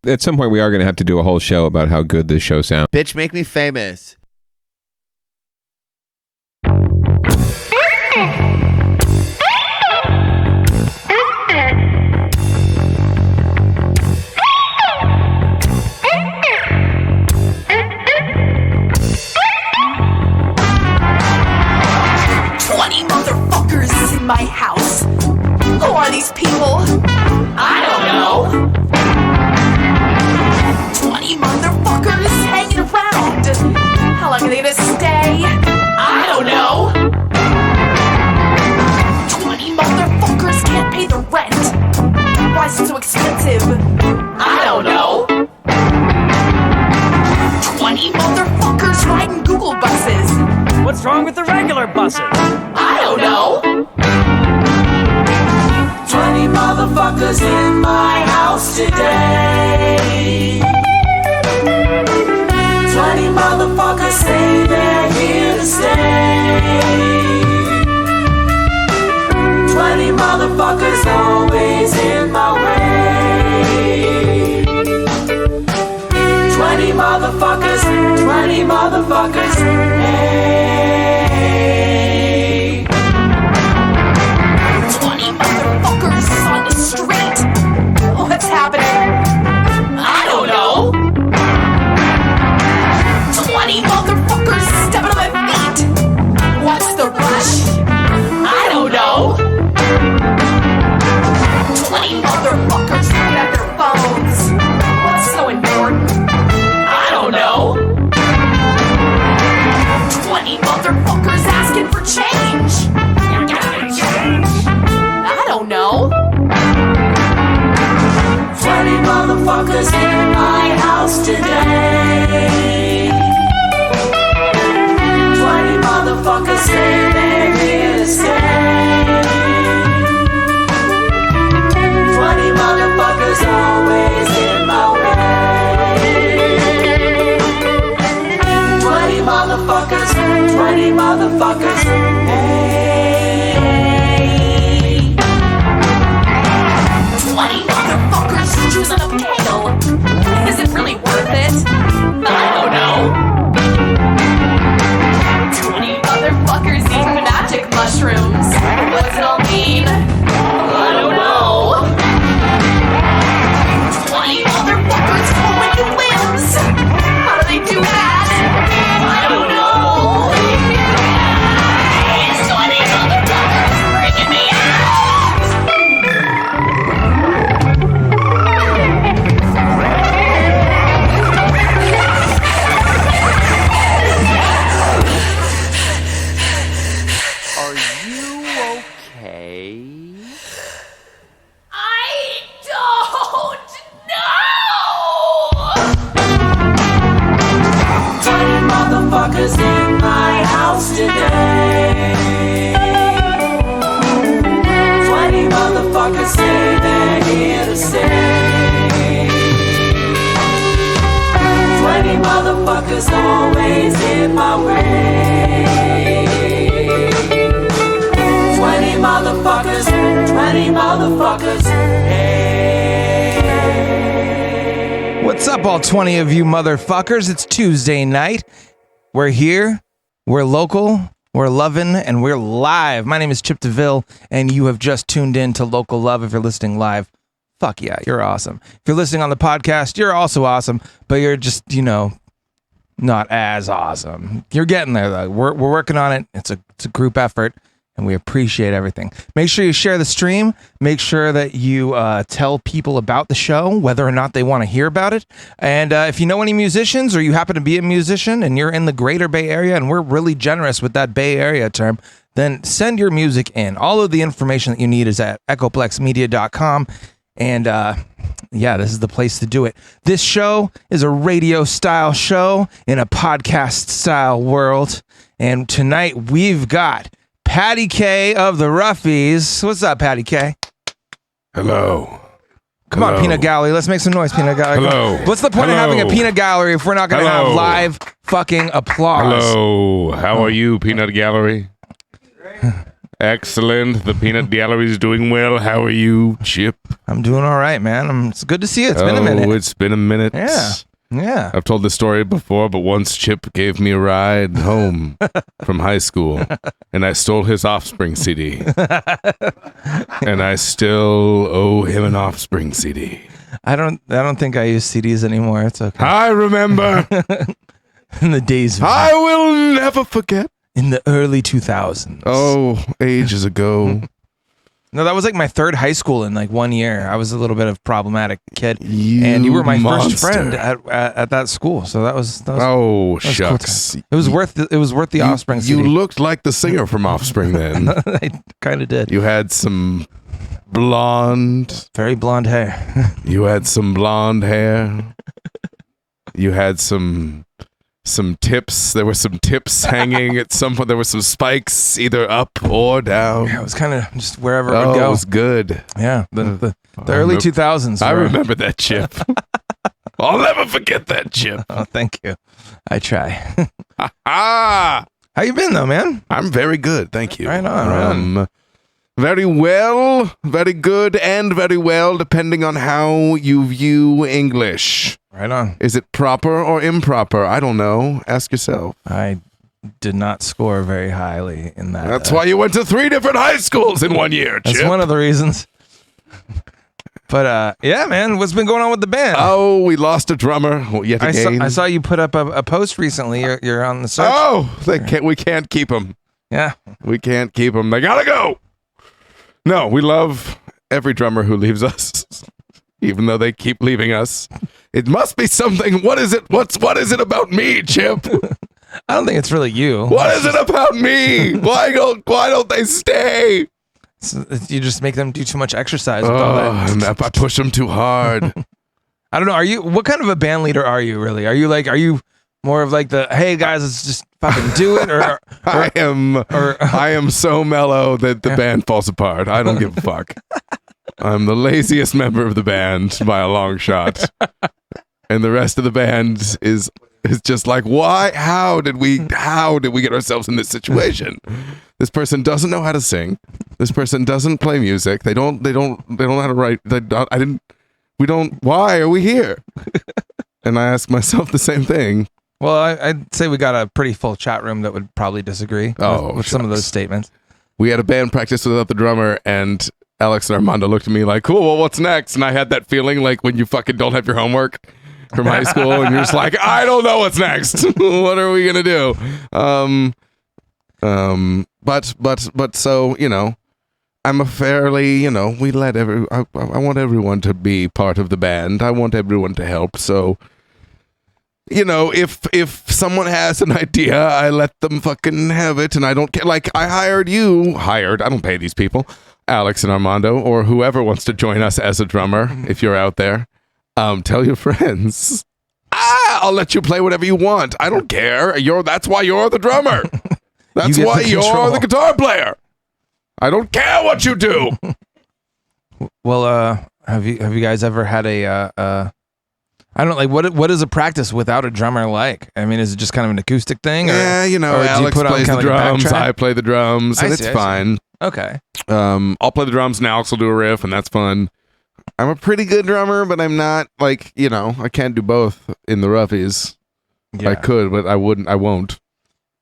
At some point, we are going to have to do a whole show about how good this show sounds. Bitch, make me famous. Motherfuckers in my house. Who are these people? I don't know. 20 motherfuckers hanging around. How long are they gonna stay? I don't know. 20 motherfuckers can't pay the rent. Why is it so expensive? I don't know. 20 motherfuckers riding Google buses. What's wrong with the regular buses? I don't know. 20 motherfuckers in my house today. 20 motherfuckers say they're here to stay. 20 motherfuckers always in my way. 20 motherfuckers, 20 motherfuckers, hey. 20 motherfuckers on the street. What's happening? I don't know. 20 motherfuckers stepping on my feet. What's the rush? I don't know. 20 motherfuckers looking at their phones. What's so important? I don't know. 20 motherfuckers asking for change. I don't know. 20 motherfuckers in my house today. 20 motherfuckers say they're here to stay. 20 motherfuckers always in my way. 20 motherfuckers, 20 motherfuckers, hey. 20 motherfuckers choosing a kale. Is it really worth it? I don't know. 20 motherfuckers eating magic mushrooms. What's it all mean? I don't know. 20 motherfuckers pulling your limbs. How do they do that? I don't know. 20 motherfuckers freaking me out. Are you okay? I don't know. 20 motherfuckers in my house today. 20 motherfuckers say they're here to stay. 20 motherfuckers always in my way. 20 motherfuckers, 20 motherfuckers, hey. What's up, all 20 of you motherfuckers? It's Tuesday night. We're here, we're local, we're loving, and we're live. My name is Chip DeVille, and you have just tuned in to Local Love. If you're listening live, fuck yeah, you're awesome. If you're listening on the podcast, you're also awesome, but you're just, not as awesome. You're getting there, though. We're working on it. It's a group effort, and we appreciate everything. Make sure you share the stream. Make sure that you tell people about the show, whether or not they want to hear about it. And if you know any musicians, or you happen to be a musician and you're in the greater Bay Area, and we're really generous with that Bay Area term, then send your music in. All of the information that you need is at echoplexmedia.com. And yeah, this is the place to do it. This show is a radio style show in a podcast style world. And tonight we've got Patty K of the Roughies. What's up, Patty K? Hello. Come on, Peanut Gallery. Let's make some noise, Peanut Gallery. Hello. What's the point of having a Peanut Gallery if we're not going to have live fucking applause? Hello. How are you, Peanut Gallery? Excellent. The Peanut Gallery is doing well. How are you, Chip? I'm doing all right, man. It's good to see you. It's been a minute. It's been a minute. Yeah. I've told this story before, but once Chip gave me a ride home from high school, and I stole his Offspring CD. And I still owe him an Offspring CD. I don't think I use CDs anymore. It's okay. I remember. In the days of, I will never forget. in the early 2000s. Oh, ages ago. No, that was like my third high school in like 1 year. I was a little bit of a problematic kid, and you were my first friend at that school. So that was Oh, that was shucks. cool. It was worth the Offspring. You CD. looked like the singer from Offspring then. I kind of did. You had some blonde. Very blonde hair. You had some blonde hair. You had some tips. There were some tips hanging at some point. There were some spikes either up or down. Yeah, it was kind of just wherever it would go. It was good. Yeah, the early 2000s. I remember that, Chip. I'll never forget that, Chip. Oh, thank you. I try. Ah, How you been though, man? I'm very good, thank you. Right on. Very well, very good, and very well, depending on how you view English. Right on. Is it proper or improper? I don't know. Ask yourself. I did not score very highly in that. That's why you went to 3 different high schools in 1 year, Chip. That's one of the reasons. But yeah, man, what's been going on with the band? Oh, we lost a drummer yet again. I saw you put up a post recently. You're on the search. Oh, we can't keep them. Yeah. We can't keep them. They gotta go. No, we love every drummer who leaves us, even though they keep leaving us. It must be something. What is it? What is it about me, Chip? I don't think it's really you. What is it about me? Why don't they stay? You just make them do too much exercise. With all that. And I push them too hard. I don't know. What kind of a band leader are you really? Are you more of like the, hey guys, let's just fucking do it? Or I am so mellow that the band falls apart. I don't give a fuck. I'm the laziest member of the band by a long shot. And the rest of the band is just like, why? How did we get ourselves in this situation? This person doesn't know how to sing. This person doesn't play music. They don't know how to write. Why are we here? And I ask myself the same thing. Well, I'd say we got a pretty full chat room that would probably disagree with some of those statements. We had a band practice without the drummer, and Alex and Armando looked at me like, cool, well, what's next? And I had that feeling like when you fucking don't have your homework from high school, and you're just like, I don't know what's next. What are we gonna do? But so, I'm a fairly, we let I want everyone to be part of the band. I want everyone to help. So, if someone has an idea, I let them fucking have it, and I don't care. Like, I I don't pay these people, Alex and Armando, or whoever wants to join us as a drummer, if you're out there. Tell your friends. I'll let you play whatever you want. I don't care. That's why you're the drummer. That's why you're the guitar player. I don't care what you do. Well, have you guys ever had I don't know, what is a practice without a drummer like? I mean, is it just kind of an acoustic thing? Yeah, or Alex plays the drums, like I play the drums, and it's fine. Okay. I'll play the drums and Alex will do a riff, and that's fun. I'm a pretty good drummer, but I'm not like, I can't do both in the Roughies. Yeah. I could, but I won't.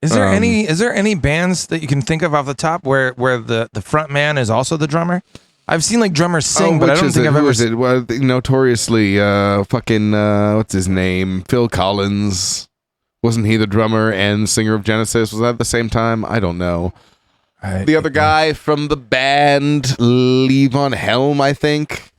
Is there any bands that you can think of off the top where the front man is also the drummer? I've seen like drummers sing, but I don't think I've ever seen. Well, notoriously, what's his name? Phil Collins. Wasn't he the drummer and singer of Genesis? Was that at the same time? I don't know. The other guy from the band, Levon Helm, I think.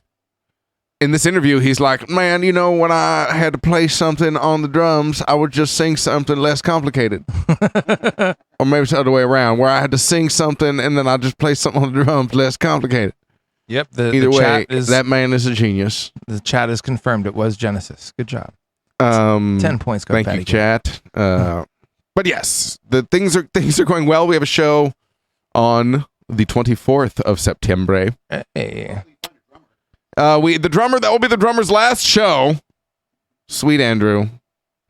In this interview, he's like, man, when I had to play something on the drums, I would just sing something less complicated. Or maybe it's the other way around, where I had to sing something and then I'd just play something on the drums less complicated. Yep. Either way, that man is a genius. The chat is confirmed. It was Genesis. Good job. 10 points go. Thank you, chat. But yes, the things are going well. We have a show on the 24th of September. Hey. That will be the drummer's last show. Sweet Andrew.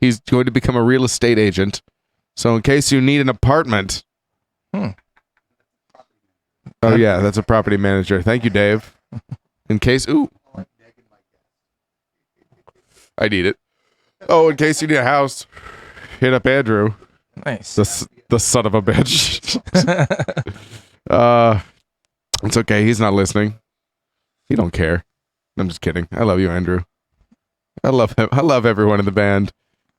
He's going to become a real estate agent. So in case you need an apartment. Oh yeah, that's a property manager. Thank you, Dave. In case, I need it. Oh, in case you need a house, hit up Andrew. Nice. The son of a bitch. It's okay. He's not listening. He don't care. I'm just kidding. I love you, Andrew. I love him. I love everyone in the band.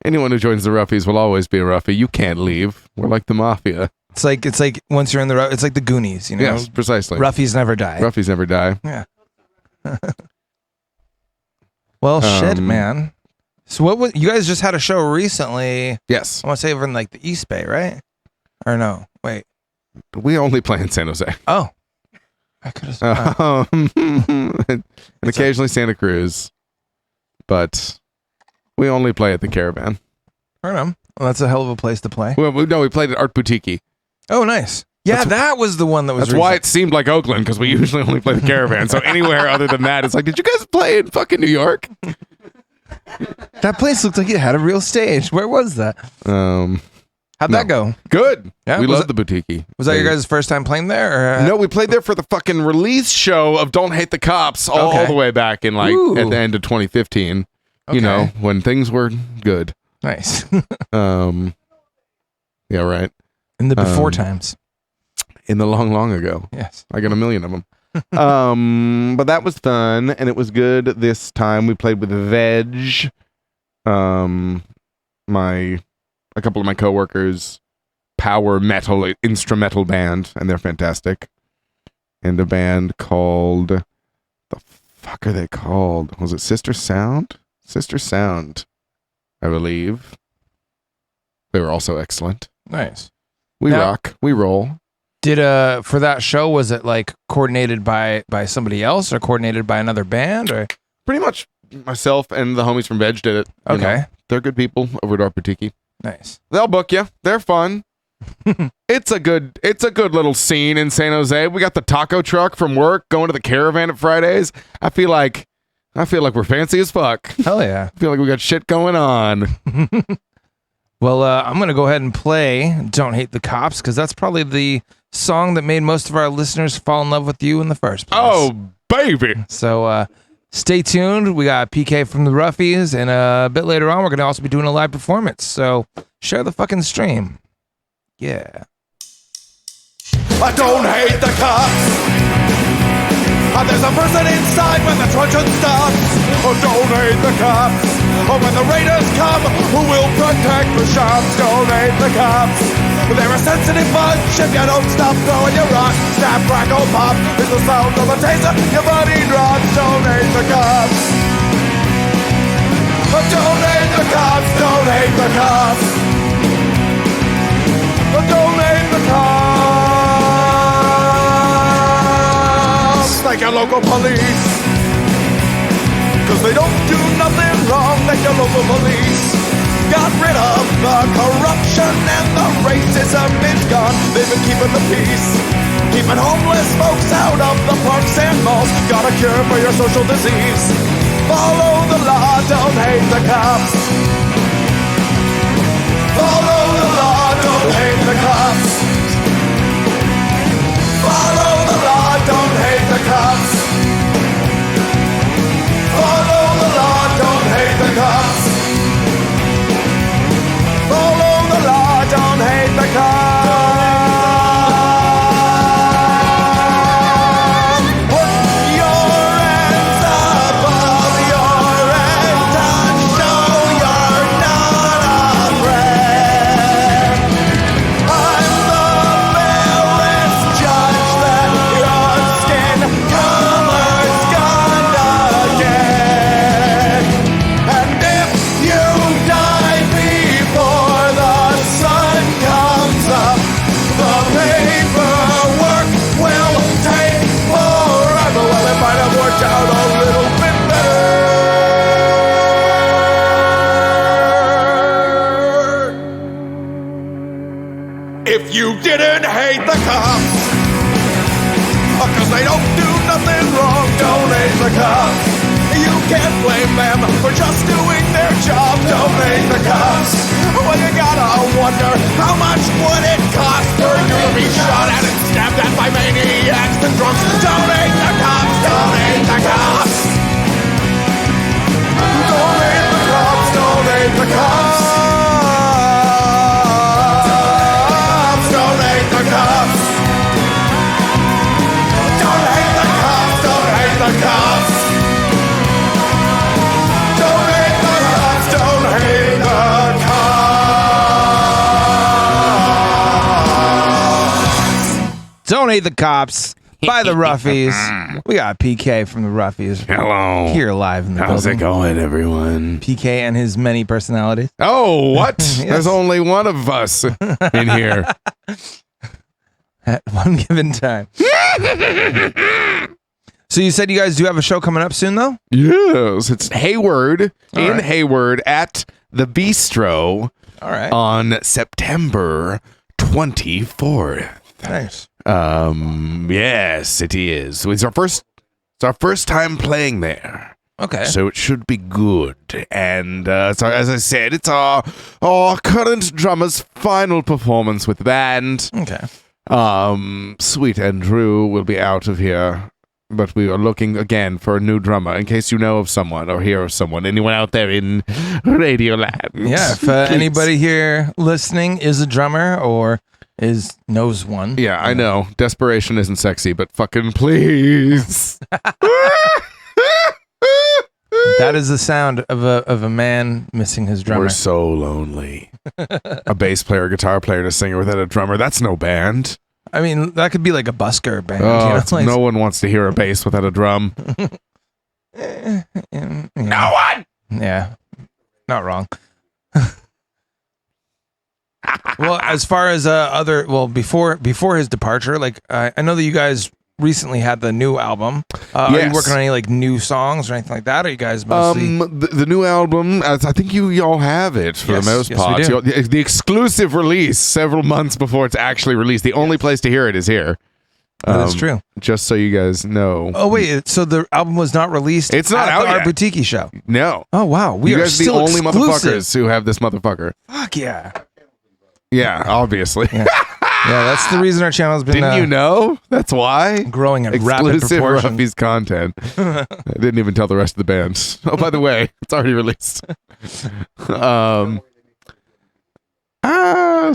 Anyone who joins the Roughies will always be a Roughie. You can't leave. We're like the mafia. It's like once you're in the it's like the Goonies, you know. Yes, precisely. Roughies never die. Roughies never die. Yeah. Well, shit, man. So what was you guys just had a show recently? Yes. I want to say over in like the East Bay, right? Or no? Wait. We only play in San Jose. Oh. I could have and occasionally Santa Cruz. But we only play at the Caravan. Right on. Well, that's a hell of a place to play. Well, no, we played at Art Boutique. Oh, nice. Yeah, that was the one that was That's why it seemed like Oakland, because we usually only play the Caravan. So anywhere other than that, it's like, did you guys play in fucking New York? That place looked like it had a real stage. Where was that? How'd that go? Good. Yeah, we was love the Boutique. Was that your guys' first time playing there? Or? No, we played there for the fucking release show of Don't Hate the Cops all the way back in like at the end of 2015. You know, when things were good. Nice. Yeah, right. In the before times. In the long, long ago. Yes. I got a million of them. But that was fun, and it was good this time. We played with Veg, a couple of my coworkers, power metal instrumental band, and they're fantastic. And a band called, the fuck are they called? Was it Sister Sound? Sister Sound, I believe. They were also excellent. Nice. We rock. We roll. Did for that show, was it like coordinated by somebody else or coordinated by another band or? Pretty much myself and the homies from Veg did it. You know, they're good people over at Art Boutique. Nice. They'll book you. They're fun. It's a good little scene in San Jose. We got the taco truck from work going to the Caravan at Fridays. I feel like we're fancy as fuck. Hell yeah. I feel like we got shit going on. Well, I'm going to go ahead and play Don't Hate the Cops because that's probably the song that made most of our listeners fall in love with you in the first place. Oh, baby. So stay tuned. We got PK from the Roughies, and a bit later on, we're going to also be doing a live performance. So share the fucking stream. Yeah. I don't hate the cops. There's a person inside when the truncheon stops. Oh, don't hate the cops. Oh, when the raiders come, who will protect the shops? Don't hate the cops. They're a sensitive bunch. If you don't stop throwing your rock, snap, crackle, pop is the sound of a taser. Your body drops. Don't hate the cops. Oh, don't hate the cops. Don't hate the cops. Oh, don't hate the cops. Like your local police, cause they don't do nothing wrong. Like your local police got rid of the corruption and the racism is gone. They've been keeping the peace, keeping homeless folks out of the parks and malls. Got a cure for your social disease. Follow the law, don't hate the cops. Follow the law, don't hate the cops. Follow the law, don't hate the cops. Follow the law, don't hate the cops. Follow the law, don't hate the cops. Put your hands above your head and show you're not afraid. I'm the fearless judge that your skin color's gonna get. And if you die before the sun comes up, the paperwork will take forever. Well, it might have worked out a little bit better if you didn't hate the cops. Cause they don't do nothing wrong. Don't hate the cops. You can't blame them for just doing their job. Don't hate the cops. Well, you gotta wonder how much would it cost for you to be shot at and stabbed at by maniacs and drunks. Don't hate the cops. Don't hate the cops. Donate the Cops by the Roughies. We got PK from the Roughies. Hello. Here live in the How's building. it going, everyone? PK and his many personalities. Oh, what? Yes. There's only one of us in here. At one given time. So you said you guys do have a show coming up soon, though? Yes, it's Hayward in right. Hayward at the Bistro All right. on September 24th. Nice. Yes, it is. It's our first time playing there. Okay. So it should be good. And so as I said, it's our current drummer's final performance with the band. Okay. Sweet Andrew will be out of here, but we are looking again for a new drummer in case you know of someone or hear of someone. Anyone out there in Radioland? Yeah, if Please. anybody here listening is a drummer or knows one. Yeah, I know. Desperation isn't sexy, but fucking please. That is the sound of a man missing his drummer. We're so lonely. A bass player, a guitar player, and a singer without a drummer. That's no band. I mean, that could be like a busker band. Oh, you know? it's- Like- no one wants to hear a bass without a drum. No one! Yeah, not wrong. Well, as far as before his departure, like I know that you guys recently had the new album. Are you Yes. working on any like new songs or anything like that? Or are you guys mostly? The new album, I think you all have it for Yes, the most yes, we part. do. The exclusive release several months before it's actually released. The only place to hear it is here. That's true. Just so you guys know. Oh wait, so the album was not released. It's not at out the yet. Art Boutique show. No. Oh wow, we you are guys are the still only exclusive. motherfuckers who have this motherfucker. Fuck yeah. Yeah, obviously. Yeah, that's the reason our channel has been. Didn't you know? That's why. Growing at rapid Exclusive proportion. Roughies content. I didn't even tell the rest of the band. Oh, by the way, it's already released.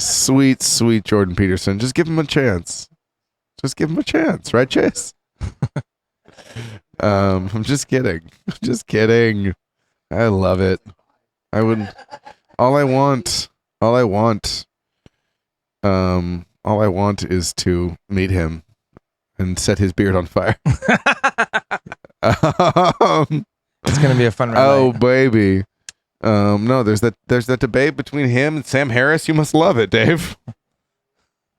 Sweet Jordan Peterson. Just give him a chance. Just give him a chance, right, Chase? I'm just kidding. Just kidding. I love it. I would. All I want is to meet him and set his beard on fire. It's gonna be a fun ride. Oh baby. No, there's that debate between him and Sam Harris. You must love it, Dave.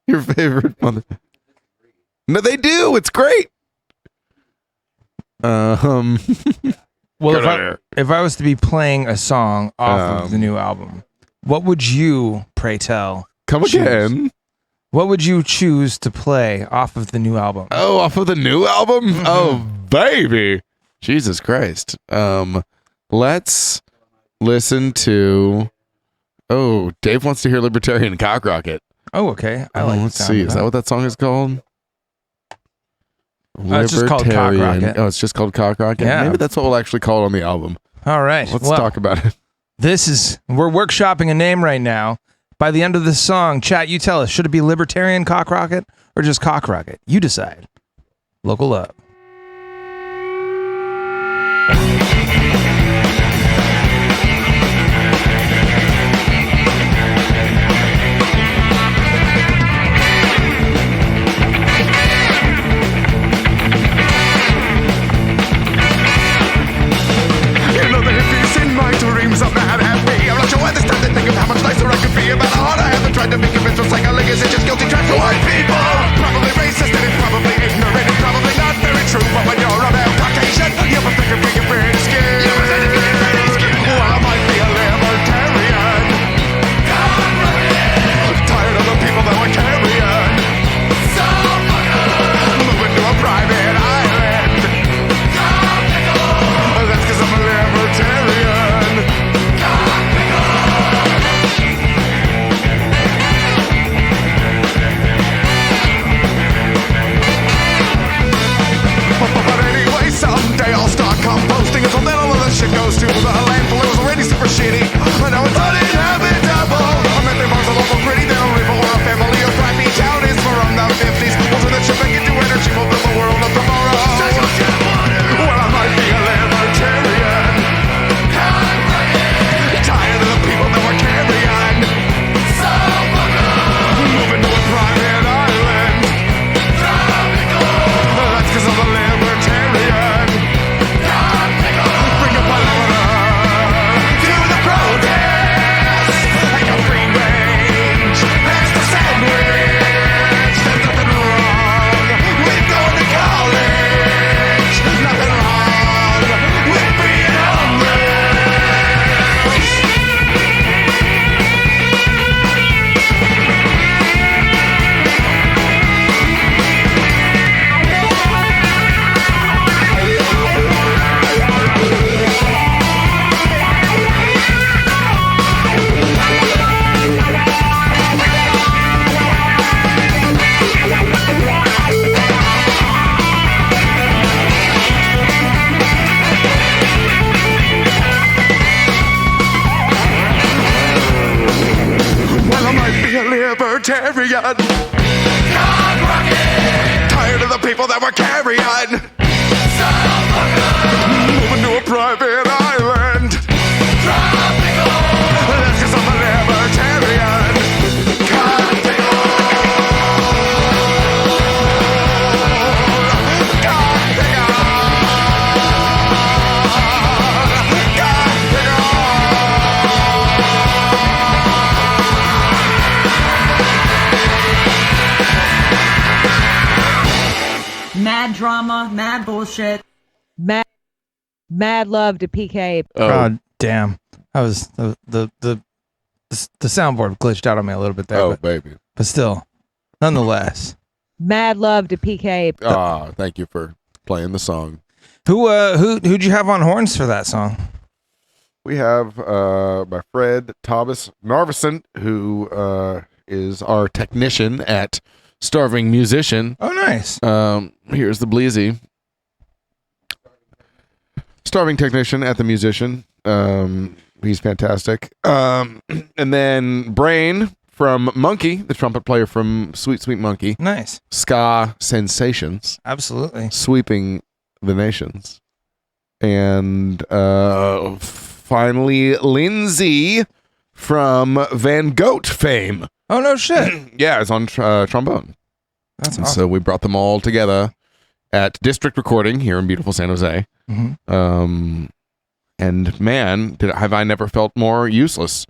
Your favorite mother. No, they do. It's great. Well, Good if I was to be playing a song off of the new album, what would you, pray tell, come choose? again. What would you choose to play off of the new album? Oh, off of the new album? Oh, baby. Jesus Christ. Let's listen to. Oh, Dave wants to hear Libertarian Cock Rocket. Oh, okay. I like. Let's the sound see. of Is that what that song is called? It's just called Cock Libertarian. Rocket. Oh, it's just called Cock Rocket? Yeah. Maybe that's what we'll actually call it on the album. All right. Let's well, talk about it. We're workshopping a name right now. By the end of this song, chat, you tell us, should it be Libertarian Cock Rocket or just Cock Rocket? You decide. Local love. You know the hippies in my dreams are mad at me. I'm not sure why they start to think of how much nicer I could be. About how hard I haven't tried to be convinced of psychology is just guilty trash for white people. Probably racist and it's probably ignorant. It's probably not very true. But when you're a male Caucasian, you're perfect for being pretty scared. Well, I might be a libertarian. Tired of the people that were carrying. Moving to a private island. That's 'cause I'm a libertarian. But anyway, someday I'll start composting until then all of that shit goes to the landfill. It was already super shitty, but now it's uninhabitable. I'm at the bars all over pretty, they don't live or a family or crappy town is from the 50s. We'll turn that shit back into energy, we'll build the world of tomorrow. Well, I might be a libertarian. Tired of the people that were carrying. Moving to a private island. libertarian. Cock rocket. Tired of the people that were carrion. Moving to a private island. Tropical. That's 'cause I'm a libertarian. Cocktail. Mad drama, mad bullshit. Mad love to PK. God damn. I was the soundboard glitched out on me a little bit there. Oh, baby. But still, nonetheless. Mad love to PK. Thank you for playing the song. Who'd you have on horns for that song? We have my friend Thomas Narveson, who is our technician at Starving Musician. Oh, nice. Here's the Bleezy. Starving technician at the Musician. He's fantastic. And then Brain from Monkey, the trumpet player from Sweet Sweet Monkey. Nice. Ska Sensations. Absolutely. Sweeping the nations. And finally, Lindsay from Van Goat fame. Oh, no shit. Yeah, it's on trombone. That's And awesome. so we brought them all together at District Recording here in beautiful San Jose. Mm-hmm. And man, have I never felt more useless.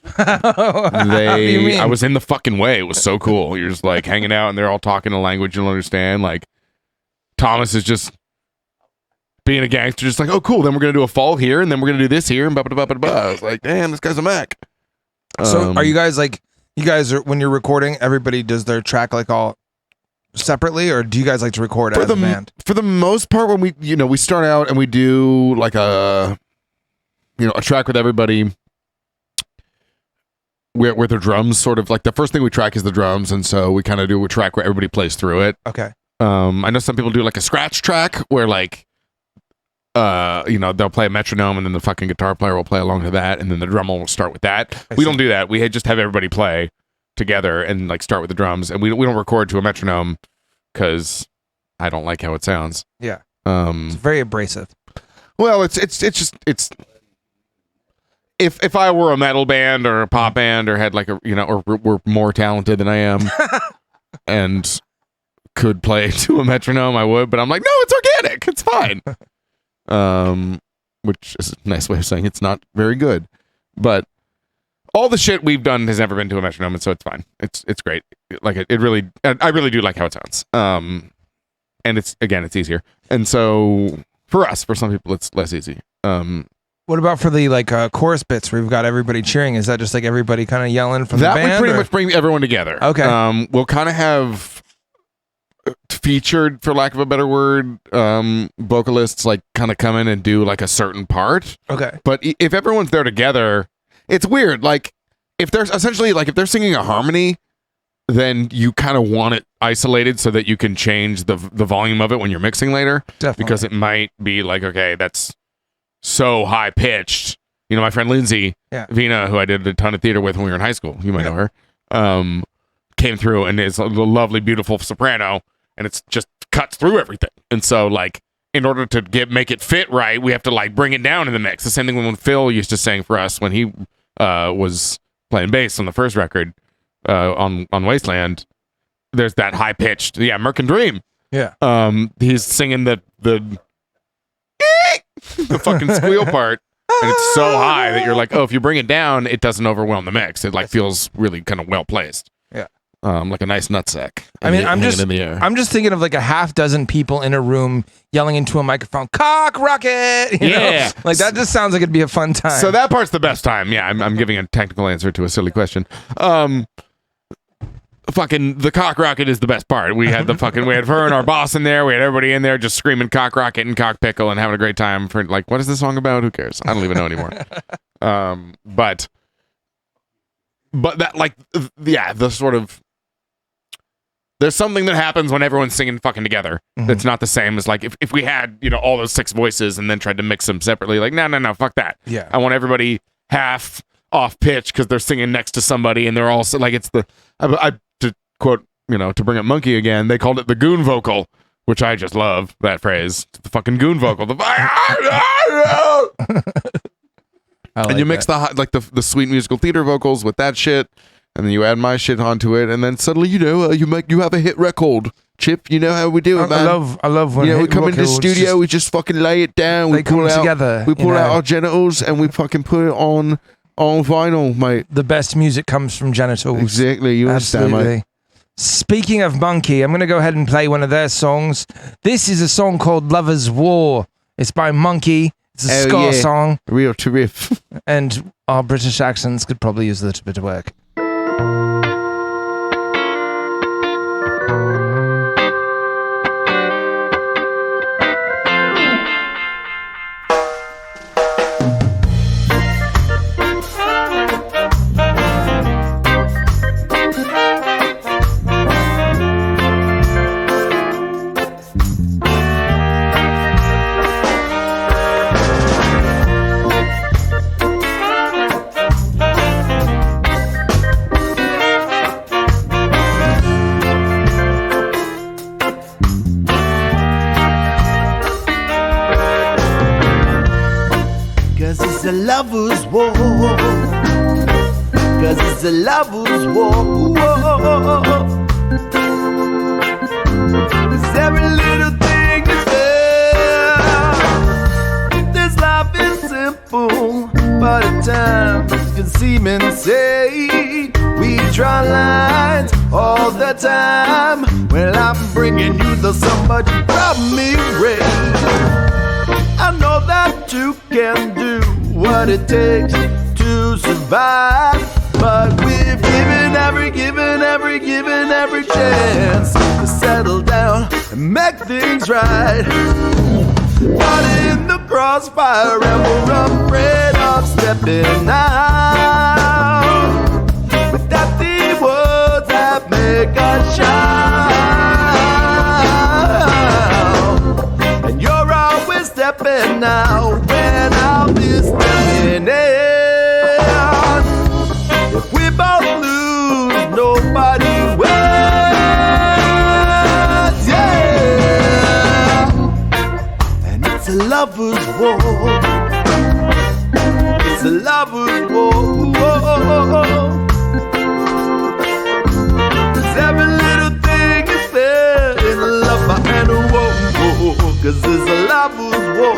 How do you mean? I was in the fucking way. It was so cool. You're just like hanging out and they're all talking a language you'll understand. Like Thomas is just being a gangster, just like, oh cool, then we're gonna do a fall here and then we're gonna do this here and blah blah blah blah blah. I was like, damn, this guy's a Mac. So are you guys like, when you're recording, everybody does their track like all separately, or do you guys like to record as a band? For the most part, when we start out and we do like a track with everybody where the drums sort of like the first thing we track is the drums, and so we kind of do a track where everybody plays through it. Okay. I know some people do like a scratch track where like they'll play a metronome and then the fucking guitar player will play along to that and then the drummer will start with that. We don't do that. We just have everybody play together and like start with the drums, and we don't record to a metronome because I don't like how it sounds. Yeah. It's very abrasive. Well, it's just if I were a metal band or a pop band or had like or were more talented than I am and could play to a metronome, I would, but I'm like, no, it's organic. It's fine. Which is a nice way of saying it's not very good, but all the shit we've done has never been to a metronome, and so it's fine. It's great. Like I really do like how it sounds. And it's easier. And so for some people, it's less easy. What about for the like chorus bits where we've got everybody cheering? Is that just like everybody kind of yelling from the band? That would pretty much bring everyone together. Okay. We'll kind of have featured, for lack of a better word, vocalists like kind of come in and do like a certain part. Okay. But if everyone's there together, it's weird. Like if they're singing a harmony, then you kind of want it isolated so that you can change the volume of it when you're mixing later. Definitely. Because it might be like, okay, that's so high pitched. My friend Lindsay Vina, who I did a ton of theater with when we were in high school, you might know her, came through and is a lovely, beautiful soprano, and it's just cuts through everything. And so like in order to make it fit right, we have to like bring it down in the mix. The same thing when Phil used to sing for us when he was playing bass on the first record on Wasteland. There's that high pitched, Merkin Dream. Yeah. He's singing the fucking squeal part, and it's so high that you're like, oh, if you bring it down, it doesn't overwhelm the mix. It like feels really kind of well placed. Yeah. Like a nice nutsack. I'm just in the air. I'm just thinking of like a half dozen people in a room yelling into a microphone, "Cock rocket!" You know? Like that just sounds like it'd be a fun time. So that part's the best time. Yeah, I'm giving a technical answer to a silly question. Fucking the cock rocket is the best part. We had we had her and our boss in there. We had everybody in there just screaming cock rocket and cock pickle and having a great time for like, what is this song about? Who cares? I don't even know anymore. But that like, the sort of, there's something that happens when everyone's singing fucking together. Mm-hmm. That's not the same as like if we had, all those 6 voices and then tried to mix them separately. Like, no, fuck that. Yeah. I want everybody half off pitch because they're singing next to somebody and they're all like, it's I quote, to bring up Monkey again, they called it the goon vocal, which I just love that phrase. The fucking goon vocal. And you mix the sweet musical theater vocals with that shit, and then you add my shit onto it, and then suddenly you have a hit record. Chip, you know how we do it, man. I love when we come into the studio, we just fucking lay it down. They come together. We pull out our genitals and we fucking put it on vinyl, mate. The best music comes from genitals. Exactly, you understand, mate. Speaking of Monkey, I'm going to go ahead and play one of their songs. This is a song called Lover's War. It's by Monkey. It's a ska song. Real terrific. And our British accents could probably use a little bit of work. a lover's war. Cause it's a lover's war. Cause every little thing is fair. This life is simple, but at times it can seem insane. We draw lines all the time. Well, I'm bringing you the somebody from me rain. I know that you can do what it takes to survive, but we've given every chance to settle down and make things right. Caught in the crossfire and we're afraid of stepping out. But that's the words that make us shout. And you're always stepping out when I'll be stepping in. If we both lose, nobody wins, yeah. And it's a lover's war. It's a lover's war. 'Cause every little thing is fair in a lover and a war. 'Cause it's a lover's war.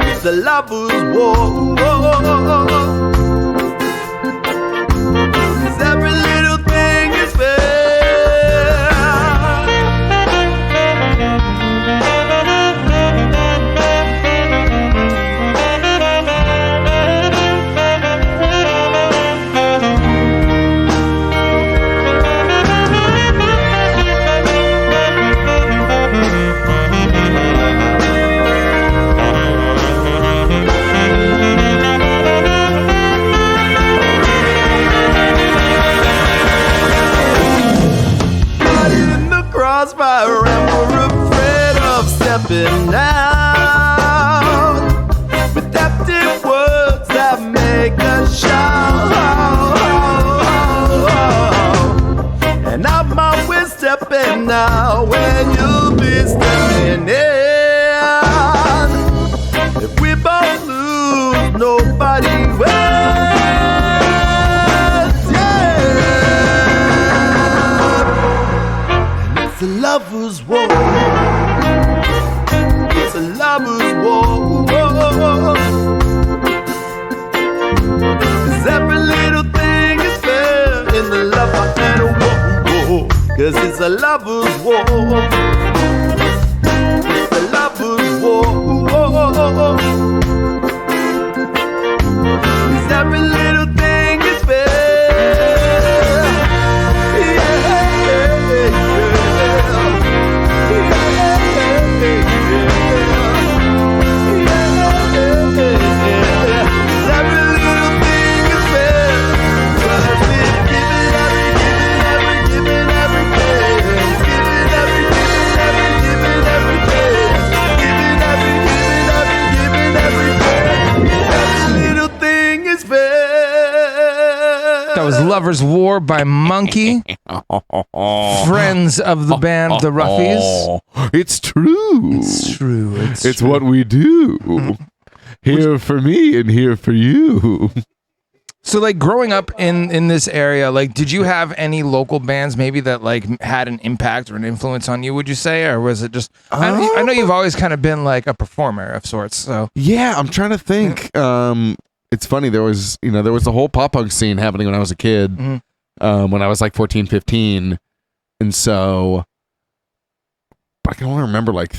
It's a lover's war. 'Cause every little thing is fair. Crossfire and we're afraid of stepping out with empty words that make us shout. And I'm always stepping now when you'll be stepping in. If we both lose, nobody wins, yeah. It's a lover's war. It's a lover's war. 'Cause every little thing is fair in the lover and a war. 'Cause it's a lover's war. It's a lover's war. 'Cause every little thing is fair. Lover's War by Monkey. Friends of the band The Roughies. It's true. It's true. It's what we do. Here for me and here for you. So, like, growing up in this area, like, did you have any local bands maybe that, like, had an impact or an influence on you, would you say? Or was it just... I know you've always kind of been, like, a performer of sorts, so... Yeah, I'm trying to think. It's funny, there was the whole pop-punk scene happening when I was a kid, when I was, like, 14, 15. And so... I can only remember, like...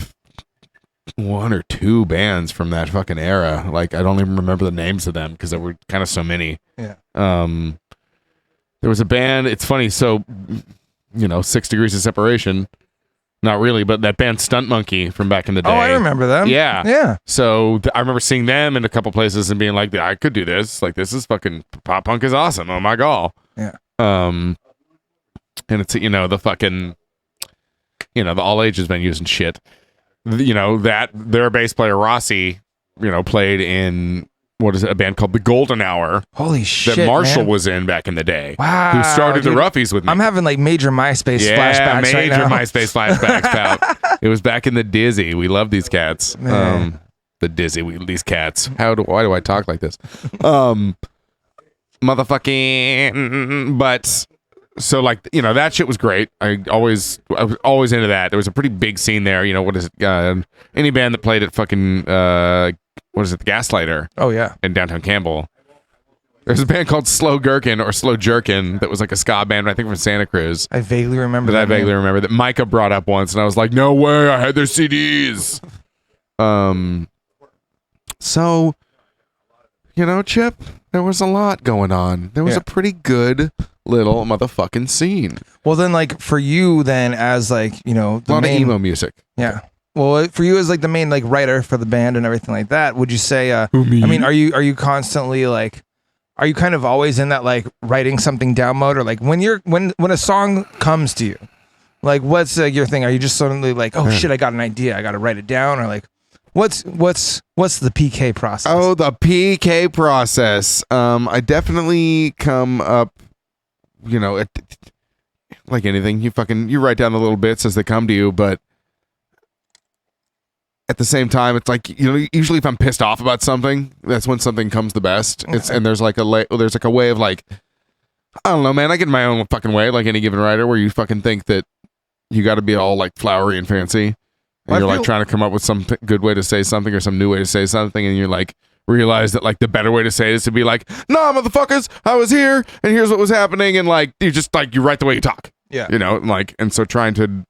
one or two bands from that fucking era. Like, I don't even remember the names of them because there were kind of so many. Yeah. There was a band. It's funny. So, 6 Degrees of Separation. Not really, but that band Stunt Monkey from back in the day. Oh, I remember them. Yeah. Yeah. So I remember seeing them in a couple places and being like, I could do this. Like, this is fucking pop punk is awesome. Oh my god. Yeah. And it's the fucking the all ages venues and shit. That their bass player Rossi, played in a band called the Golden Hour. Holy shit! That Marshall man. was in back in the day. Wow, who started dude, the Roughies with me? I'm having like major MySpace flashbacks major right now. MySpace flashbacks, pal. It was back in the Dizzy. We love these cats. Man. The Dizzy. These cats. Why do I talk like this? Motherfucking. But. So that shit was great. I was always into that. There was a pretty big scene there. What is it? Any band that played at fucking the Gaslighter? Oh yeah, in downtown Campbell. There's a band called Slow Gherkin or Slow Jerkin that was like a ska band, I think from Santa Cruz. I vaguely remember that. that. I vaguely remember that Micah brought up once, and I was like, no way, I had their CDs. So, Chip, there was a lot going on. There was a pretty good little motherfucking scene. Well, then, like, for you, then, as, like, a lot of emo music. Yeah. Well, for you as, like, the main, like, writer for the band and everything like that, would you say, Who, me? I mean, are you constantly, like, are you kind of always in that, like, writing something down mode? Or, like, when a song comes to you, like, what's your thing? Are you just suddenly like, oh, shit, I got an idea, I got to write it down? Or, like, what's the PK process? Oh, the PK process. I definitely come up, like anything, you write down the little bits as they come to you, but at the same time, it's like, usually if I'm pissed off about something, that's when something comes the best. And there's like a way of like, I don't know, man, I get in my own fucking way, like any given writer, where you fucking think that you got to be all like flowery and fancy. And you're like trying to come up with some good way to say something or some new way to say something, and you're like, realize that like the better way to say it is to be like, nah, motherfuckers, I was here and here's what was happening, and like you just like you write the way you talk. Yeah. And so trying to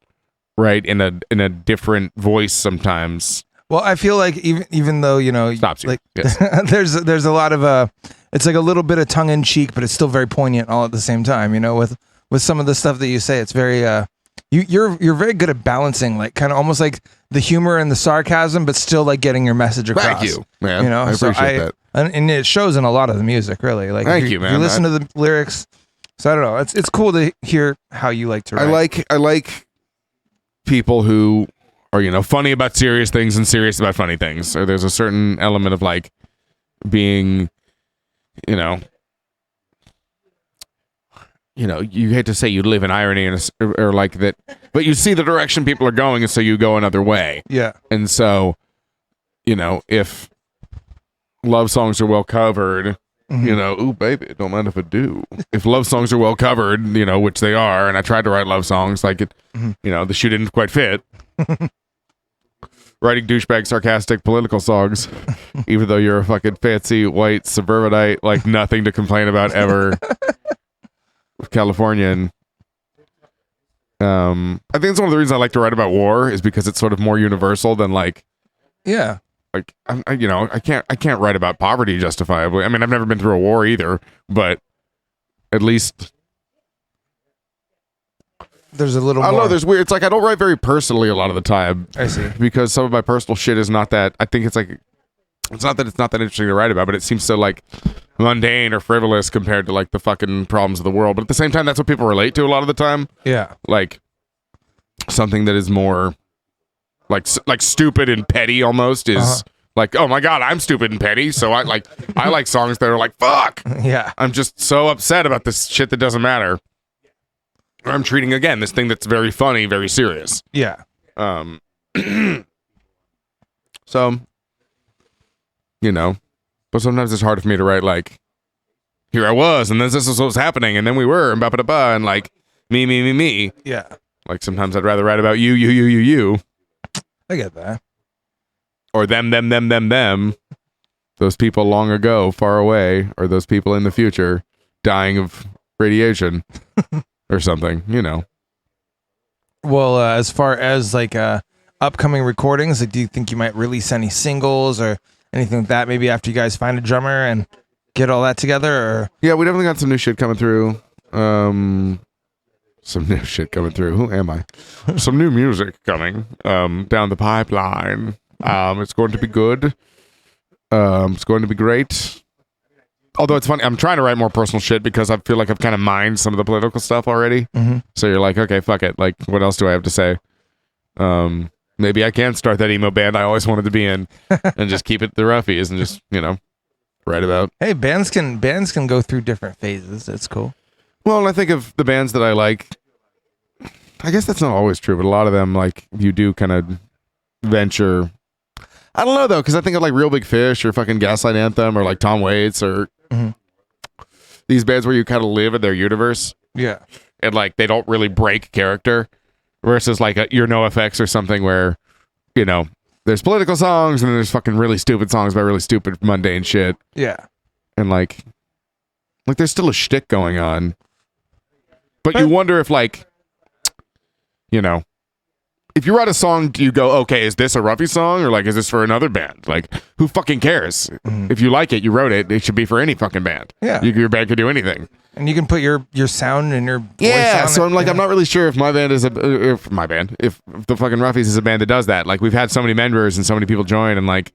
write in a different voice sometimes. Well, I feel like even though stops you. Like, yes. there's a lot of it's like a little bit of tongue in cheek, but it's still very poignant all at the same time. With some of the stuff that you say, it's very you're very good at balancing, like kind of almost like the humor and the sarcasm, but still like getting your message across. Thank you, man. I appreciate that. And it shows in a lot of the music, really. Like, thank you, man. You listen to the lyrics, so I don't know. It's cool to hear how you like to write. I like people who are funny about serious things and serious about funny things. Or there's a certain element of like being, you hate to say you live in irony or like that, but you see the direction people are going, and so you go another way. Yeah. And so, if love songs are well covered, ooh, baby, don't mind if I do. If love songs are well covered, which they are, and I tried to write love songs, like it, the shoe didn't quite fit. Writing douchebag, sarcastic, political songs, even though you're a fucking fancy white suburbanite, like nothing to complain about ever. Californian. I think it's one of the reasons I like to write about war is because it's sort of more universal than like, yeah, like I can't write about poverty justifiably. I mean, I've never been through a war either, but at least there's a little. I don't more. know. There's weird. It's like I don't write very personally a lot of the time. I see, because some of my personal shit is not that. I think it's like. It's not that interesting to write about, but it seems so like mundane or frivolous compared to like the fucking problems of the world. But at the same time, that's what people relate to a lot of the time. Yeah. Like something that is more like stupid and petty almost is Like, oh my god, I'm stupid and petty, so I like songs that are like, fuck. Yeah. I'm just so upset about this shit that doesn't matter. Or I'm treating again this thing that's very funny, very serious. Yeah. So, you know, but sometimes it's hard for me to write like, here I was, and this is what was happening, and then we were, and ba-ba-da-ba, and like, me. Yeah. Like sometimes I'd rather write about you. I get that. Or them. Those people long ago, far away, or those people in the future dying of radiation or something, you know. Well, as far as like upcoming recordings, like, do you think you might release any singles or anything like that? Maybe after you guys find a drummer and get all that together, or yeah, we definitely got some new shit coming through. Some new shit coming through. Who am I? Some new music coming down the pipeline. It's going to be good. It's going to be great. Although it's funny, I'm trying to write more personal shit because I feel like I've kind of mined some of the political stuff already. Mm-hmm. So you're like, okay, fuck it. Like, what else do I have to say? Maybe I can start that emo band I always wanted to be in and just keep it the Roughies and just, you know, write about. Hey, bands can go through different phases. That's cool. Well, and I think of the bands that I like. I guess that's not always true, but a lot of them, like, you do kind of venture. I don't know, though, because I think of, like, Real Big Fish or fucking Gaslight Anthem or, like, Tom Waits or these bands where you kind of live in their universe. Yeah. And, like, they don't really break character versus, like, your NoFX or something where, you know, there's political songs and then there's fucking really stupid songs about really stupid, mundane shit. Yeah. And, like there's still a shtick going on. But you wonder if, like, you know, if you write a song, do you go, okay, is this a Roughies song or like is this for another band? Like, who fucking cares? If you like it, you wrote it. It should be for any fucking band. Yeah, your band could do anything, and you can put your sound and your voice yeah. on So it. I'm like, I'm not really sure if my band is if the fucking Roughies is a band that does that. Like, we've had so many members and so many people join, and like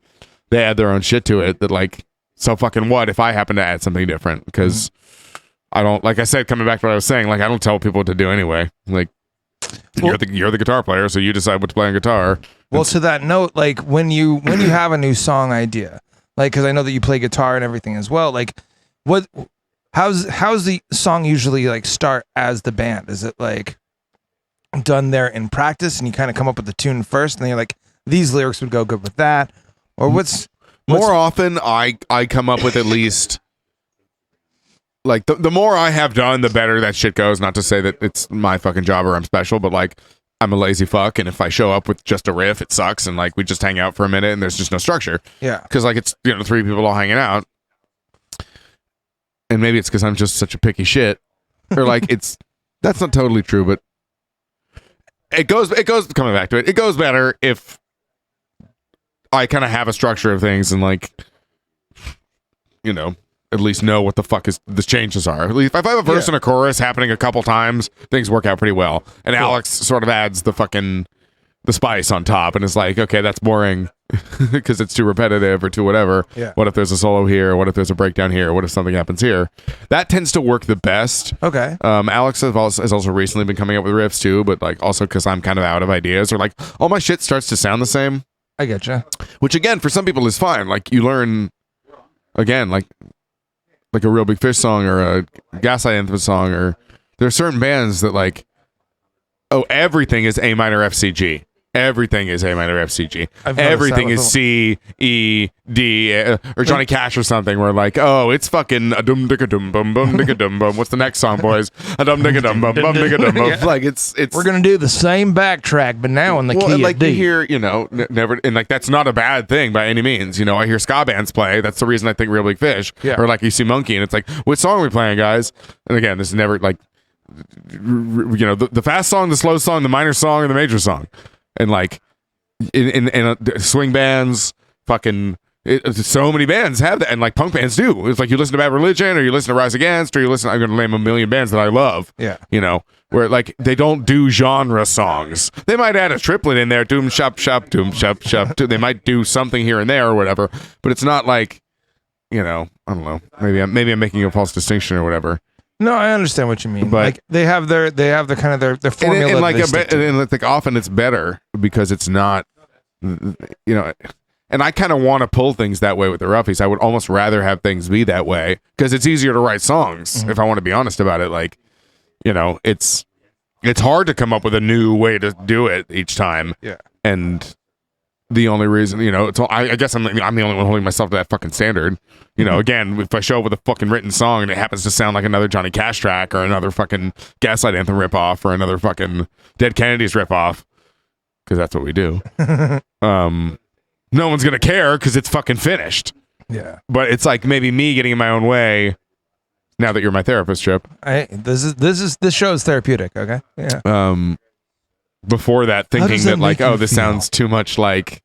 they add their own shit to it. That like, so fucking what if I happen to add something different? Because I don't, like I said, coming back to what I was saying, like I don't tell people what to do anyway. Like. Well, you're the guitar player, so you decide what to play on guitar. Well, to that note, like when you have a new song idea, like because I know that you play guitar and everything as well. Like, how's the song usually like start as the band? Is it like done there in practice, and you kind of come up with the tune first, and then you're like, these lyrics would go good with that, or what's more often? I come up with at least. Like, the more I have done, the better that shit goes. Not to say that it's my fucking job or I'm special, but, like, I'm a lazy fuck, and if I show up with just a riff, it sucks, and, like, we just hang out for a minute, and there's just no structure. Yeah. Because, like, it's, you know, 3 people all hanging out. And maybe it's because I'm just such a picky shit. Or, like, that's not totally true, but it goes, coming back to it, it goes better if I kind of have a structure of things and, like, you know, at least know what the fuck the changes are. At least if I have a verse and a chorus happening a couple times, things work out pretty well. And cool. Alex sort of adds the spice on top and is like, okay, that's boring because it's too repetitive or too whatever. Yeah. What if there's a solo here? What if there's a breakdown here? What if something happens here? That tends to work the best. Okay. Alex has also recently been coming up with riffs too, but like also because I'm kind of out of ideas or like all my shit starts to sound the same. I getcha. Which again, for some people is fine. Like you learn again, like a Real Big Fish song or a Gaslight Anthem song, or there are certain bands that like, oh, everything is A minor F C G. Everything is A minor F C G. Everything is C E D or Johnny Cash or something. Where like, oh, it's fucking a dum digga dum bum bum digga dum bum. What's the next song, boys? A dum digga dum bum bum digga dum bum. Yeah. Like it's. We're gonna do the same backtrack, but now in the key and like of D. you hear, you know, never, and like that's not a bad thing by any means. You know, I hear ska bands play. That's the reason I think Real Big Fish. Yeah. Or like you see Monkey, and it's like, what song are we playing, guys? And again, this is never like, you know, the fast song, the slow song, the minor song, or the major song, and like. In swing bands, fucking so many bands have that, and like punk bands do. It's like you listen to Bad Religion, or you listen to Rise Against, or you listen. I'm going to name a million bands that I love. Yeah, you know, where like they don't do genre songs. They might add a triplet in there, doom shop shop, doom shop shop. They might do something here and there or whatever, but it's not like, you know, I don't know. Maybe I'm making a false distinction or whatever. No, I understand what you mean. But like they have their kind of their formula. And like often it's better because it's not, you know, And I kind of want to pull things that way with the Roughies. I would almost rather have things be that way because it's easier to write songs. If I want to be honest about it, like, you know, it's hard to come up with a new way to do it each time. Yeah. And the only reason, you know, I guess I'm the only one holding myself to that fucking standard. You know, again, if I show up with a fucking written song and it happens to sound like another Johnny Cash track or another fucking Gaslight Anthem ripoff or another fucking Dead Kennedys ripoff, because that's what we do. No one's gonna care because it's fucking finished. Yeah. But it's like maybe me getting in my own way. Now that you're my therapist, Chip. This show is therapeutic. Okay. Yeah. Before that, thinking that like, oh, this sounds too much like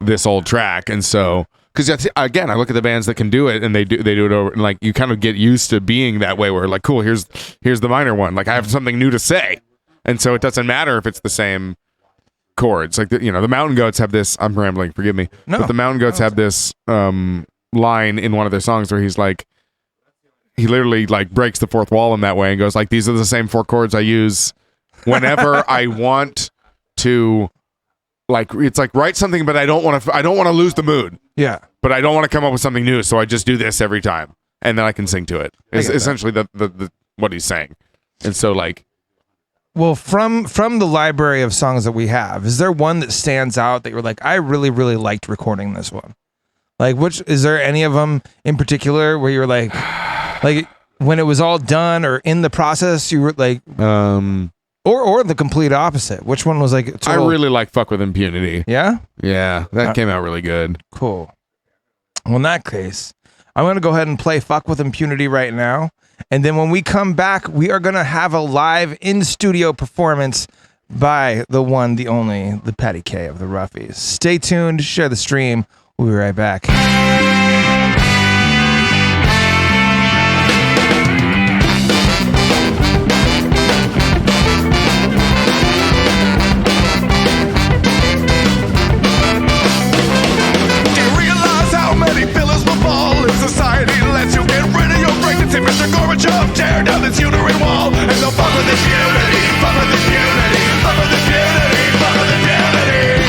this old track, and so because again, I look at the bands that can do it, and they do it over, and like you kind of get used to being that way. Where like, cool, here's the minor one. Like I have something new to say, and so it doesn't matter if it's the same chords. Like the Mountain Goats have this. I'm rambling. Forgive me. No. But the Mountain Goats have this line in one of their songs where he's like, he literally like breaks the fourth wall in that way and goes like, these are the same 4 chords I use whenever I want to, like, it's like write something, but I don't want to lose the mood. Yeah. But I don't want to come up with something new, so I just do this every time, and then I can sing to it. It's essentially the what he's saying. And so like, well, from the library of songs that we have, is there one that stands out that you're like, I really, really liked recording this one? Like, is there any of them in particular where you're like when it was all done or in the process, you were like, or the complete opposite? Which one was like? I really like "Fuck with Impunity." Yeah, that came out really good. Cool. Well, in that case, I'm gonna go ahead and play "Fuck with Impunity" right now, and then when we come back, we are gonna have a live in studio performance by the one, the only, the Patty K of the Roughies. Stay tuned. Share the stream. We'll be right back. Mr. Gorbachev, tear down this uterine wall, and so fuck with this unity, fuck with this unity, fuck with this unity, fuck with this unity.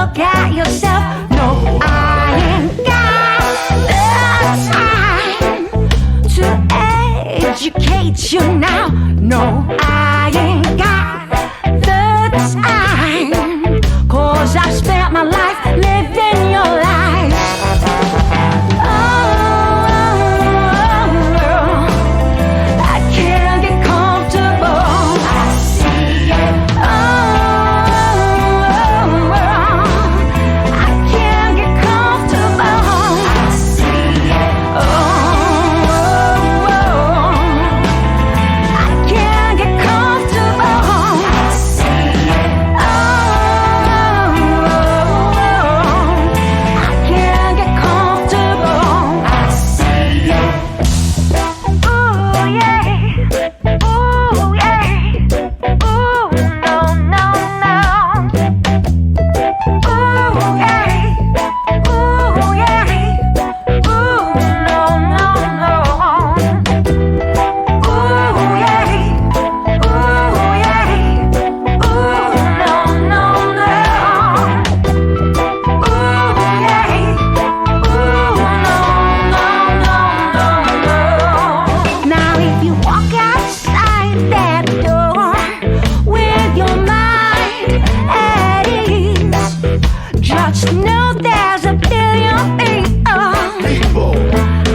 look at yourself. No, I ain't got the time to educate you now. No, I ain't got the time, 'cause I've spent my life living your life. Oh, I can't get comfortable. I see it. Oh, I can't get comfortable. I see it. Oh, I can't get comfortable. I see it. Oh, I can't get comfortable. I see it. Ooh, yeah. Ooh, yeah. Ooh, no, no, no. Ooh, yeah. Ooh, yeah. Ooh, no, no, no. Ooh, yeah. Ooh, yeah. Ooh, no, no, no. Ooh, yeah. Ooh, no, no, no, no, no. Now if you walk outside that door with your mind at ease, just know there's a billion people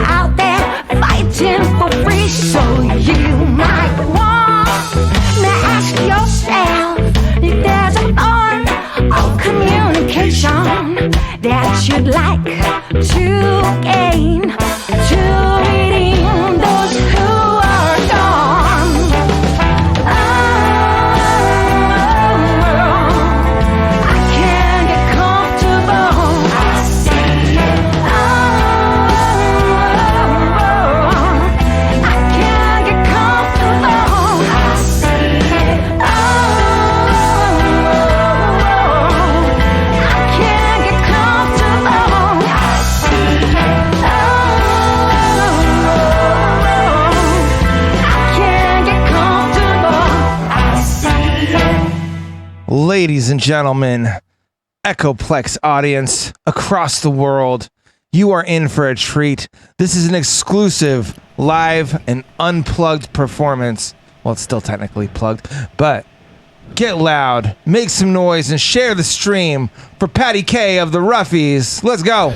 out there fighting for free. So you might want to ask yourself if there's a form of communication that you'd like to gain to redeem those who are gone. Oh, I can't get comfortable. I see it. Oh, I can't get comfortable. I see it. Oh, I can't get comfortable. I see it. Oh, I can't get comfortable. I see it. Ladies and gentlemen, Echoplex audience across the world, you are in for a treat. This is an exclusive live and unplugged performance. Well, it's still technically plugged, but get loud, make some noise, and share the stream for Patty K of the Roughies. Let's go.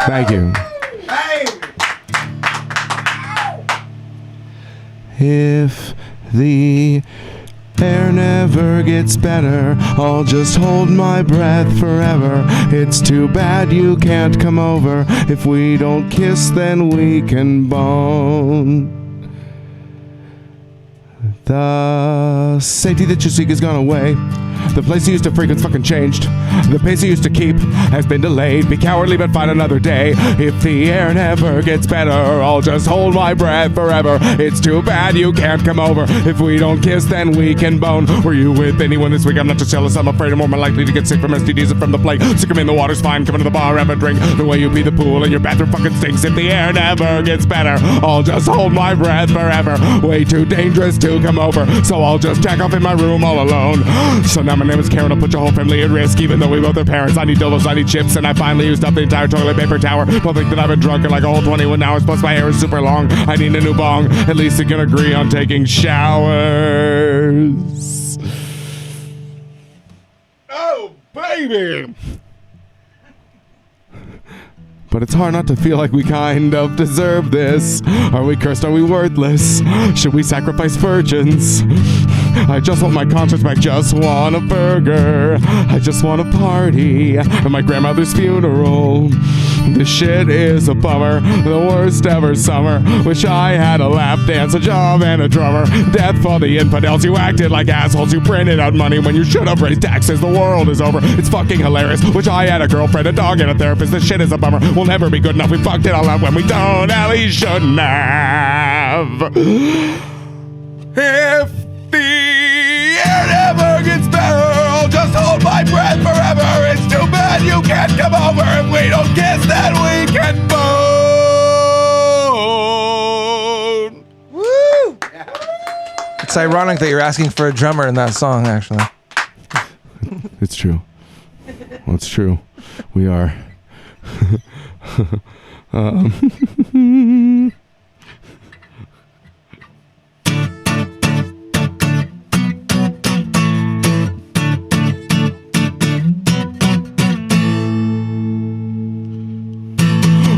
Thank you. If the air never gets better, I'll just hold my breath forever. It's too bad you can't come over. If we don't kiss, then we can bone. The safety that you seek has gone away. The place you used to frequent's fucking changed. The pace you used to keep has been delayed. Be cowardly but find another day. If the air never gets better, I'll just hold my breath forever. It's too bad you can't come over. If we don't kiss, then we can bone. Were you with anyone this week? I'm not just jealous. I'm afraid I'm more likely to get sick from STDs and from the plague. Sick 'em in the water's fine. Come into the bar, have a drink. The way you pee the pool and your bathroom fucking stinks. If the air never gets better, I'll just hold my breath forever. Way too dangerous to come over, so I'll just jack off in my room all alone. So now my name is Karen. I'll put your whole family at risk, even though we both are parents. I need dildos, I need chips, and I finally used up the entire toilet paper tower. People think that I've been drunk in like a whole 21 hours, plus my hair is super long. I need a new bong. At least we can agree on taking showers. Oh, baby! But it's hard not to feel like we kind of deserve this. Are we cursed? Are we worthless? Should we sacrifice virgins? I just want my conscience back, just want a burger. I just want a party at my grandmother's funeral. This shit is a bummer, the worst ever summer. Wish I had a lap dance, a job, and a drummer. Death for the infidels, you acted like assholes. You printed out money when you should have raised taxes. The world is over, it's fucking hilarious. Wish I had a girlfriend, a dog, and a therapist. This shit is a bummer, we'll never be good enough. We fucked it all up when we don't, at least shouldn't have. If the air never gets better, I'll just hold my breath forever. It's too bad you can't come over. If we don't kiss, then we can bone. Woo! It's ironic that you're asking for a drummer in that song, actually. It's true. Well, it's true. We are.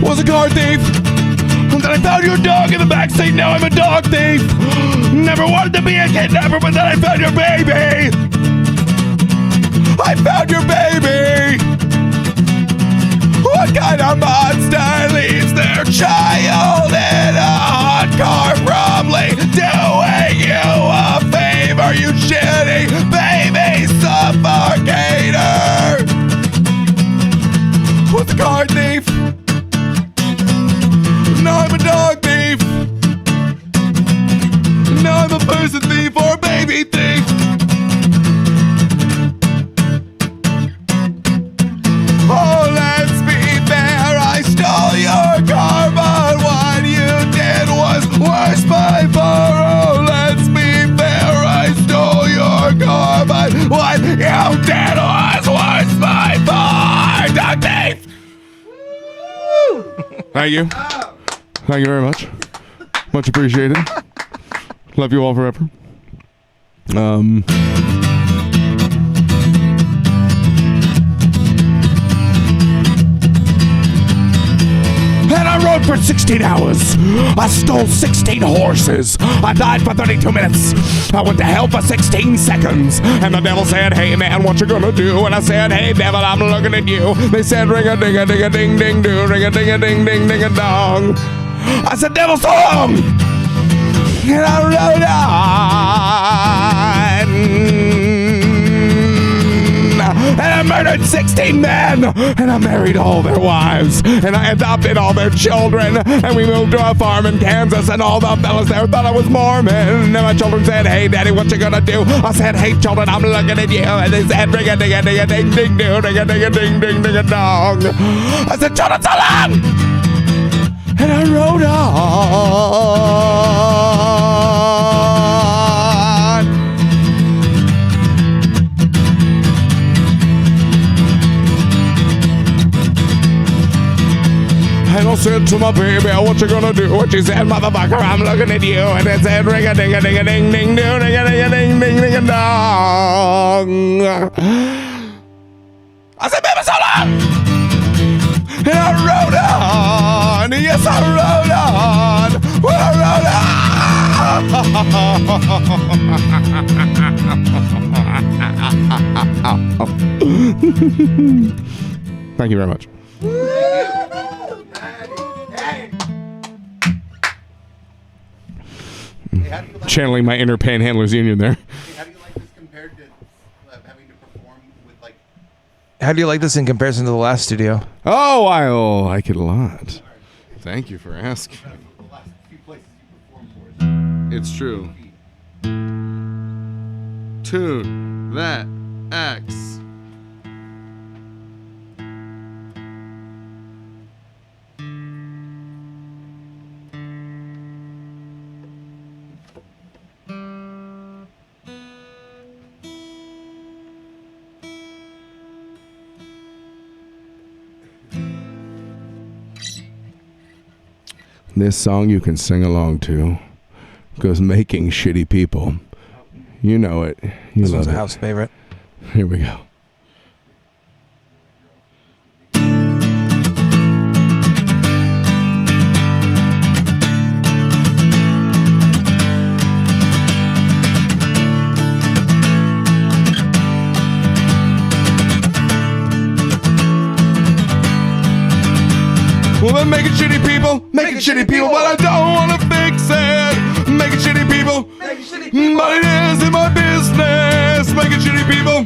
Was a car thief. Then I found your dog in the backseat. Now I'm a dog thief. Never wanted to be a kidnapper, but then I found your baby. I found your baby. What kind of monster leaves their child in a hot car? Probably doing you a favor, you shitty baby suffocator. What's a car thief? Now I'm a dog thief. Now I'm a person thief or a baby thief. Oh, let's be fair, I stole your car, but what you did was worse by far. Oh, let's be fair, I stole your car, but what you did was worse by far. Dog thief! Thank you. Thank you very much. Much appreciated. Love you all forever. And I rode for 16 hours. I stole 16 horses. I died for 32 minutes. I went to hell for 16 seconds. And the devil said, hey man, what you gonna do? And I said, hey devil, I'm looking at you. They said, ring-a-ding-a-ding-a-ding-ding-do, ring-a-ding-a-ding-ding-ding-a-dong. I said, devil song! And I rode on. And I murdered 16 men. And I married all their wives. And I adopted all their children. And we moved to a farm in Kansas. And all the fellas there thought I was Mormon. And my children said, hey daddy, what you gonna do? I said, hey children, I'm looking at you. And they said, ring-a-ding-a-ding-a-ding-ding-do, ring-a-ding-a-ding-ding-ding-a-dong. I said, children, so long! And I rode on. And I said to my baby, what you gonna do? And she said, motherfucker, I'm looking at you. And it said, ring-a-ding-a-ding-a-ding-ding-do, ring-a-ding-a-ding-ding-ding-a-dong. I said, baby, so long! And I rode on, yes, I rode on. Well, I rode on. Thank you very much. Channeling my inner Panhandlers Union there. How do you like this compared to having to perform with like? How do you like this in comparison to the last studio? Oh, I like it a lot. Thank you for asking. The last few places you performed for. It's true. Tune that X. This song you can sing along to goes making shitty people. You know it. You This love one's a it. house favorite. Here we go. Well, then making shitty people, but I don't want to fix it. Making shitty people, but it isn't my business. Making shitty people,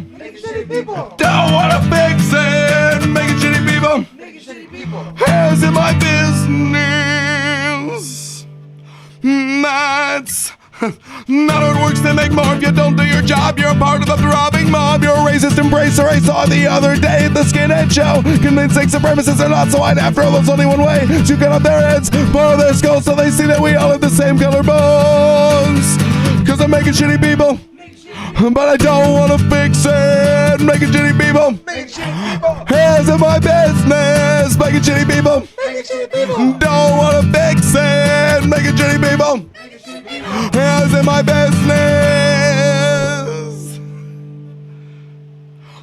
don't want to fix it. Making shitty people, isn't my business. That's not how it works. They make more if you don't do your job. You're a part of the throbbing mob. You're a racist embracer. I saw the other day at the skinhead show. Convincing supremacists are not so white. After all, there's only one way to cut off their heads, borrow their skulls, so they see that we all have the same color bones. Cause I'm making shitty people, but I don't want to fix it. making shitty people. Hands in my business, making shitty people. Don't wanna fix it, making shitty people. Hands in my business.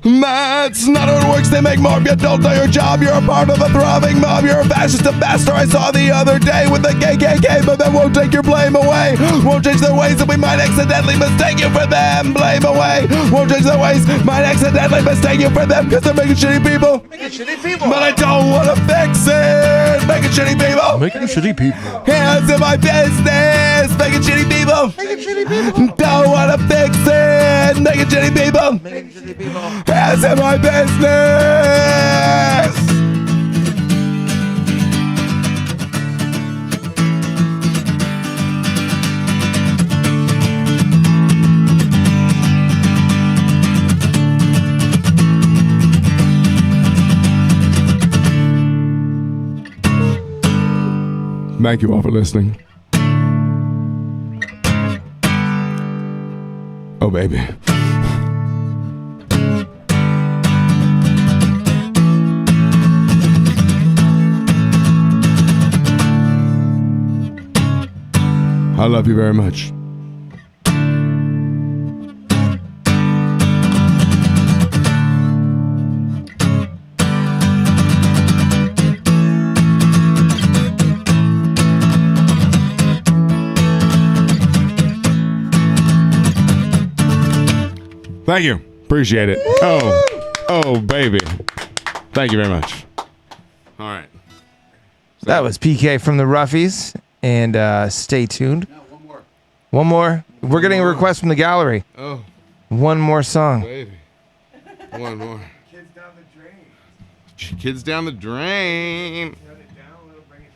That's not how it works, they make more if you don't know your job. You're a part of a throbbing mob, you're a fascist ambassador I saw the other day with the KKK, but that won't take your blame away. Won't change their ways and we might accidentally mistake you for them. Blame away, won't change their ways, might accidentally mistake you for them, cause they're making shitty people. But I don't wanna fix it, making shitty people. Making shitty people. Hands in my business, making shitty people. Don't wanna fix it, making shitty people. Hands in my business. Thank you all for listening. Oh, baby. I love you very much. Thank you. Appreciate it. Oh, baby. Thank you very much. All right. That was PK from the Roughies. And stay tuned. No, one more. One more. We're getting a request from the gallery. Oh, One more song. baby. One more. Kids down the drain. Kids down the drain. Turn it down a little, bring it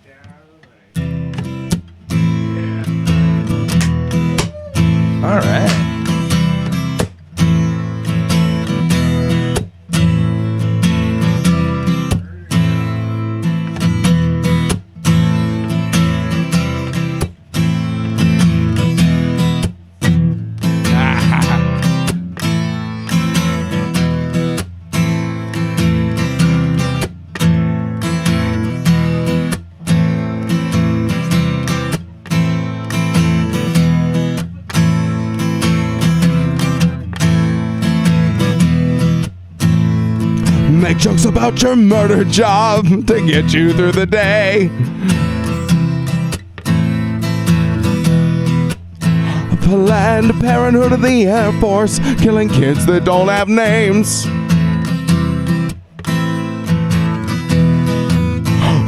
down. All right. Make jokes about your murder job to get you through the day. Planned Parenthood of the Air Force, killing kids that don't have names.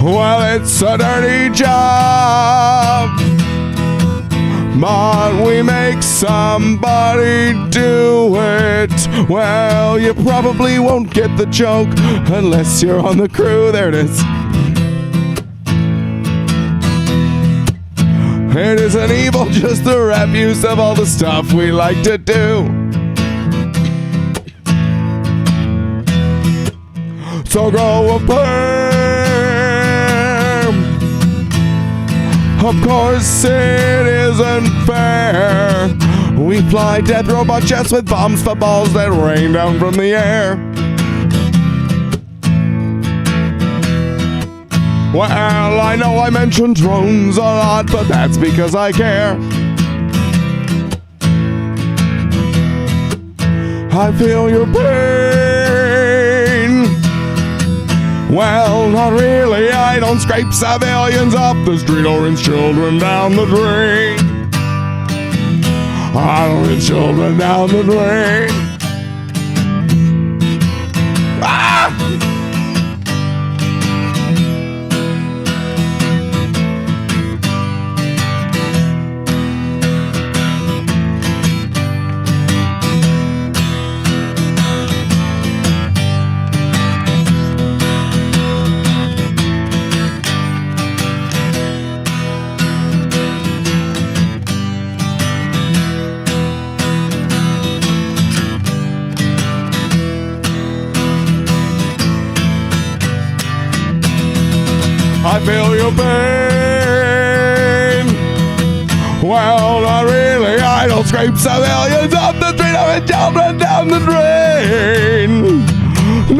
Well, it's a dirty job, but we make somebody do it. Well, you probably won't get the joke unless you're on the crew. There it is. It isn't evil, just the refuse of all the stuff we like to do. So grow a perm. Of course it isn't fair. We fly death robot jets with bombs for balls that rain down from the air. Well, I know I mention drones a lot, but that's because I care. I feel your pain. Well, not really. I don't scrape civilians off the street or rinse children down the drain. I don't rinse children down the drain. Ah! I feel your pain. Well, not really. I don't scrape civilians off the street or children down the drain.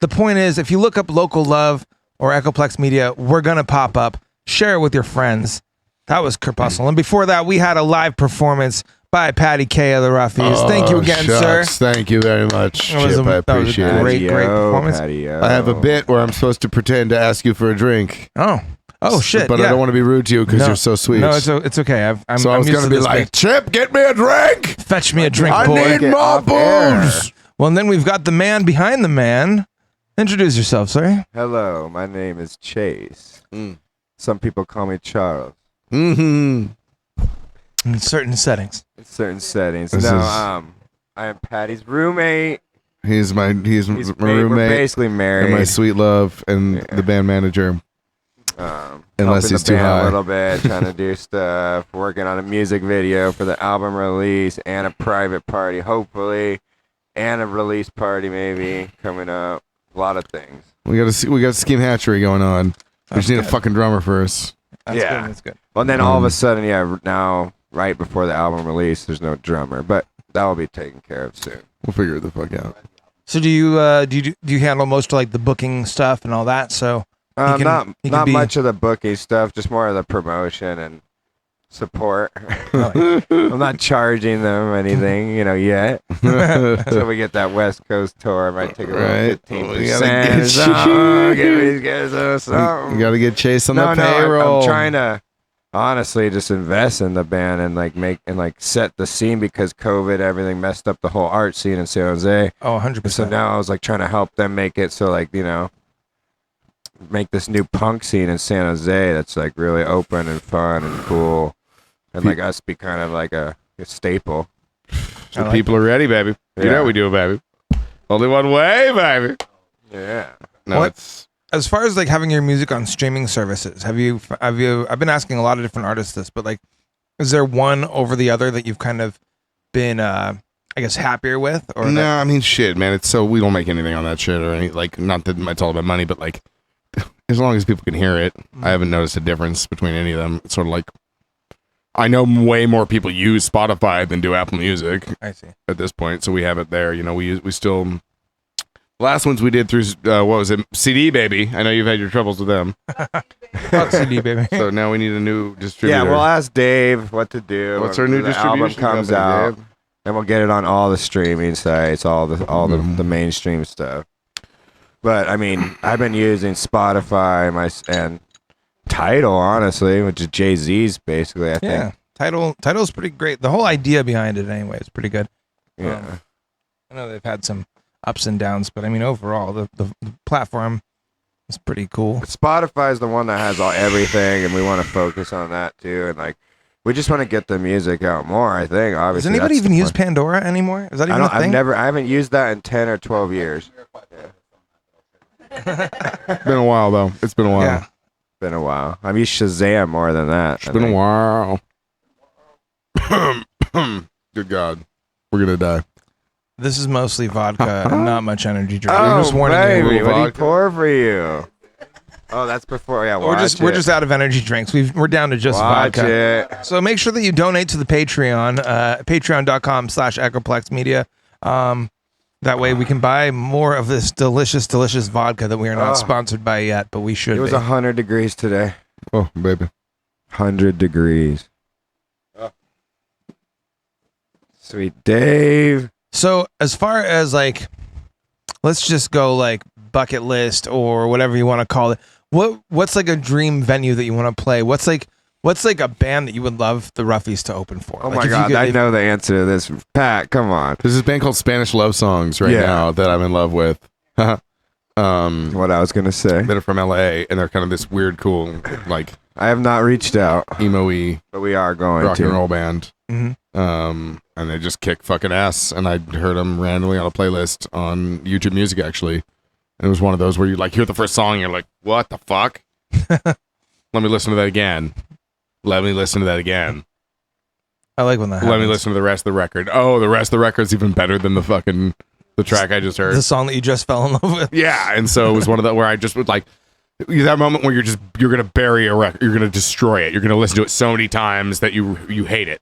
the point is, if you look up Local Love or Echoplex Media, we're going to pop up. Share it with your friends. That was Kerpustle. And before that, we had a live performance by Patty K of the Roughies. Thank you again, sir. Thank you very much. That was Chip, I appreciate a it. great performance. I have a bit where I'm supposed to pretend to ask you for a drink. Oh shit! But I don't want to be rude to you because you're so sweet. No, it's okay. I'm going to be like, Chip, get me a drink. Fetch me a drink, I boy. need more booze. Well, and then we've got the man behind the man. Introduce yourself, sir. Hello, my name is Chase. Some people call me Charles. Mm-hmm. In certain settings. In certain settings. This No, is- I am Patty's roommate. He's my roommate. We're basically married. And my sweet love and the band manager. Unless Helping he's the too band high. a little bit, trying to do stuff, working on a music video for the album release and a private party, hopefully, and a release party maybe coming up. A lot of things. We got a scheme hatchery going on. We just need a fucking drummer first. That's good. Well, and then all of a sudden, now right before the album release, there's no drummer, but that will be taken care of soon. We'll figure the fuck out. So do you handle most of like the booking stuff and all that? So he can Not be- much of the booking stuff, just more of the promotion and support. I'm not charging them anything, yet. So we get that West Coast tour. I might take a little 15%. Give these guys something. You got to get Chase on the I'm payroll. trying to honestly just invest in the band and set the scene because COVID, everything messed up the whole art scene in San Jose. Oh, 100%. So now I was trying to help them make it so make this new punk scene in San Jose that's really open and fun and cool, and us be kind of like a staple. So people are ready, baby. You know what we do, baby. Only one way, baby. Yeah. No, as far as having your music on streaming services, have you I've been asking a lot of different artists this, but is there one over the other that you've kind of been I guess happier with? Or no, I mean shit, man. It's so we don't make anything on that shit or any not that it's all about money, but as long as people can hear it, I haven't noticed a difference between any of them. It's sort of I know way more people use Spotify than do Apple Music. I see. At this point, so we have it there. We still last ones we did through what was it? CD Baby. I know you've had your troubles with them. Fuck CD Baby. So now we need a new distributor. Yeah, we'll ask Dave what to do. What's our new when the album distribution comes company, out, Dave? and we'll get it on all the streaming sites, all the mainstream stuff. But I mean, I've been using Spotify and Tidal, honestly, which is Jay-Z's basically. I think. Title's pretty great. The whole idea behind it, anyway, is pretty good. Yeah. I know they've had some ups and downs, but I mean, overall, the platform is pretty cool. But Spotify is the one that has everything, and we want to focus on that too. And we just want to get the music out more. I think. Obviously, Does anybody that's even the use point. Pandora anymore? Is that even a thing? I haven't used that in 10 or 12 years. Been a while though. It's been a while. Yeah. Been a while. I've used Shazam more than that. It's been a while. Good God, we're gonna die. This is mostly vodka and not much energy drink. Oh, We're just warning baby, you. what do you pour for you? Oh, that's before. Yeah, We're just out of energy drinks. We're down to just Watch vodka. it. So make sure that you donate to the Patreon, patreon.com/echoplex media. That way we can buy more of this delicious vodka that we are not sponsored by yet, but we should. It was be. 100 degrees today. Oh, baby. 100 degrees. Sweet Dave. So as far as let's just go bucket list or whatever you want to call it. What's a dream venue that you want to play? What's a band that you would love the Roughies to open for? Oh my God, I know the answer to this. Pat, come on. There's this band called Spanish Love Songs now that I'm in love with. What I was gonna say. They're from LA and they're kind of this weird, cool, I have not reached out, emo-y but we are going rock to. and roll band. Mm-hmm. And they just kick fucking ass. And I heard them randomly on a playlist on YouTube Music actually. And it was one of those where you hear the first song and you're like, what the fuck? Let me listen to that again. Let me listen to that again. I like when that happens. Let me listen to the rest of the record. Oh, the rest of the record's even better than the track I just heard. The song that you just fell in love with. Yeah, and so it was one of the where I just would that moment where you're gonna bury a record, you're gonna destroy it, you're gonna listen to it so many times that you hate it.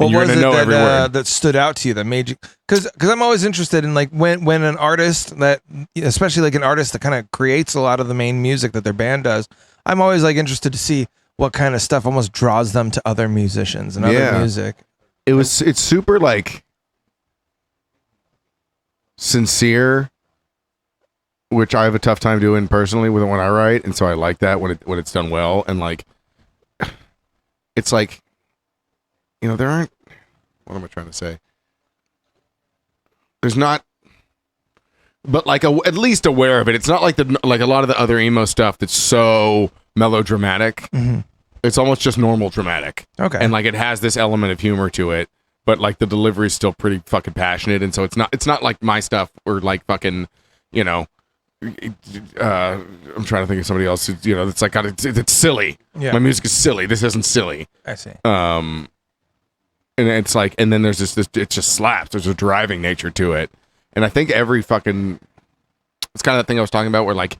What you're was gonna it know every word. that stood out to you that made you? Because I'm always interested in like when an artist that, especially like an artist that kind of creates a lot of the main music that their band does. I'm always like interested to see what kind of stuff almost draws them to other musicians and other music. It's super like sincere, which I have a tough time doing personally with when I write, and so I like that when it's done well, and like it's like, you know, there aren't, what am I trying to say? There's not, but like at least aware of it. It's not like like a lot of the other emo stuff that's so melodramatic. Mm-hmm. It's almost just normal dramatic. Okay. And like it has this element of humor to it, but like the delivery is still pretty fucking passionate, and so it's not like my stuff or like fucking, you know, I'm trying to think of somebody else who, you know, it's like it's silly. Yeah. My music is silly. This isn't silly. I see. And it's like, and then there's this it just slaps. There's a driving nature to it, and I think every fucking, it's kind of the thing I was talking about where like,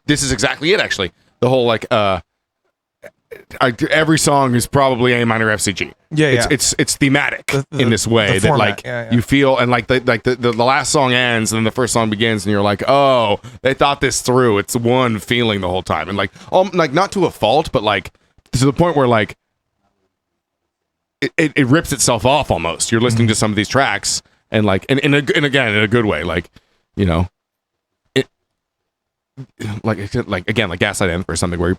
this is exactly it actually. The whole like, every song is probably A minor FCG. Yeah, It's thematic in this way that format, like you feel, and like the last song ends and then the first song begins and you're like, oh, they thought this through. It's one feeling the whole time, and like not to a fault, but like to the point where like it rips itself off almost. You're listening to some of these tracks and like and again in a good way, like, you know, it like again like Gaslight Anthem or something where,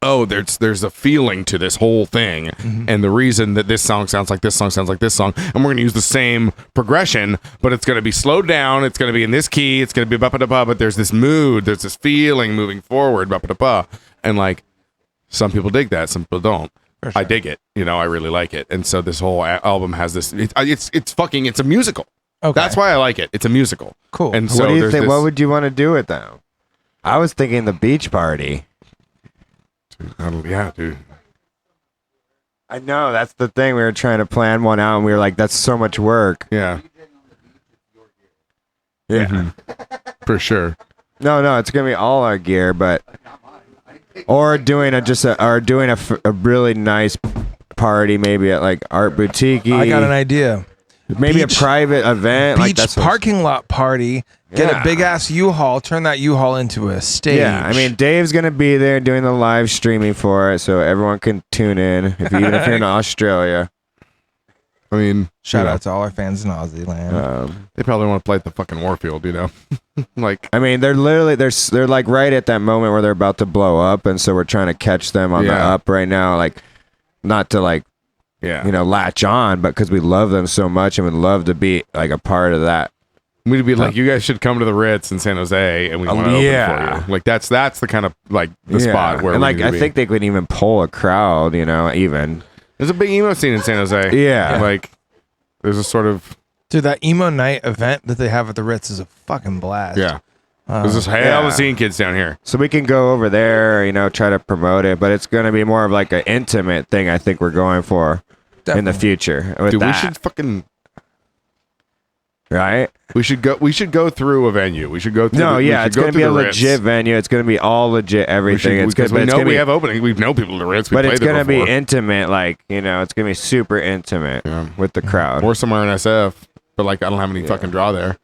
oh, there's a feeling to this whole thing, and the reason that this song sounds like this song sounds like this song, and we're going to use the same progression, but it's going to be slowed down, it's going to be in this key, it's going to be ba-ba-da-ba, but there's this mood, there's this feeling moving forward, ba-ba-da-ba, and like some people dig that, some people don't. Sure. I dig it, you know, I really like it, and so this whole album has this. It's a musical. Okay, that's why I like it. It's a musical. Cool. And so what do you think? this, what would you want to do with them? I was thinking the beach party. Dude. I know, that's the thing. We were trying to plan one out, and we were like, "That's so much work." Yeah. For sure. No, it's gonna be all our gear, but or doing a really nice party, maybe at like Art Boutique. I got an idea. Maybe a private event, beach like that's parking lot party. Get a big ass U-Haul. Turn that U-Haul into a stage. Yeah, I mean, Dave's gonna be there doing the live streaming for it, so everyone can tune in, even if you're in Australia. I mean, shout out to all our fans in Aussie land. They probably want to play at the fucking Warfield, you know. Like, I mean, they're literally they're like right at that moment where they're about to blow up, and so we're trying to catch them on the up right now, like not to like, you know, latch on, but because we love them so much and would love to be like a part of that. We'd be like, you guys should come to the Ritz in San Jose, and we want to open for you. Like that's the kind of like the spot where, and we like I think they could even pull a crowd, you know, even. There's a big emo scene in San Jose. Yeah, like there's a sort of that emo night event that they have at the Ritz is a fucking blast. Yeah, there's this hell of scene kids down here, so we can go over there, you know, try to promote it, but it's going to be more of like an intimate thing. I think we're going for in the future. With dude, that. we should fucking. Right? We should go through a venue. We should go through. It's going to be a legit venue. It's going to be all legit everything. We have opening. We know people at the Ritz. But it's going to be intimate, like, you know, it's going to be super intimate with the crowd. Or somewhere in SF, but like I don't have any fucking draw there.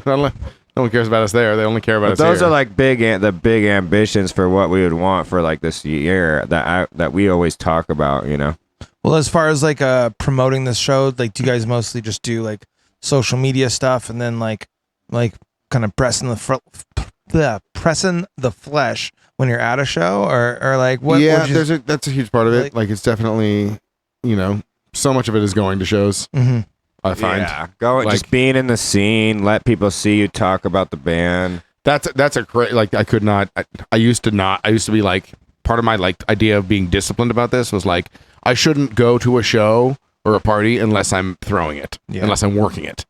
No one cares about us there. They only care about us those here. are like the big ambitions for what we would want for like this year that we always talk about, you know. Well, as far as like promoting this show, like, do you guys mostly just do like social media stuff and then like kind of pressing the flesh when you're at a show, or like what? Yeah, that's a huge part of it. Like it's definitely, you know, so much of it is going to shows. Mm-hmm. I find just being in the scene, let people see you talk about the band. That's a great, like I used to be like, part of my like idea of being disciplined about this was like I shouldn't go to a show or a party unless I'm throwing it, unless I'm working it.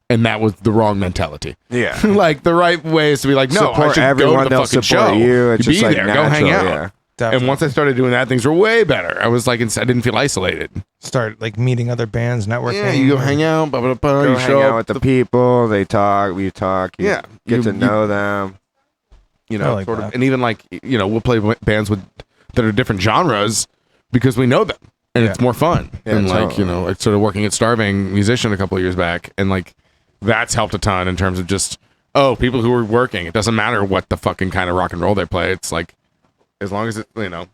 And that was the wrong mentality. Yeah. Like the right way is to be like, no, support I should everyone, go to the fucking show. You. It's be just like there, natural, go hang out. Yeah. Definitely. And once I started doing that, things were way better. I was like, I didn't feel isolated. Start like meeting other bands, networking. Yeah, you go hang out, go you hang out with the people. They talk, we talk. You get to know them. You know, like sort of, and even like, you know, we'll play bands that are different genres because we know them. and it's more fun. Yeah, and like, totally. you know, I started working at Starving Musician a couple of years back, and like that's helped a ton in terms of just people who are working. It doesn't matter what the fucking kind of rock and roll they play. It's like as long as it, you know,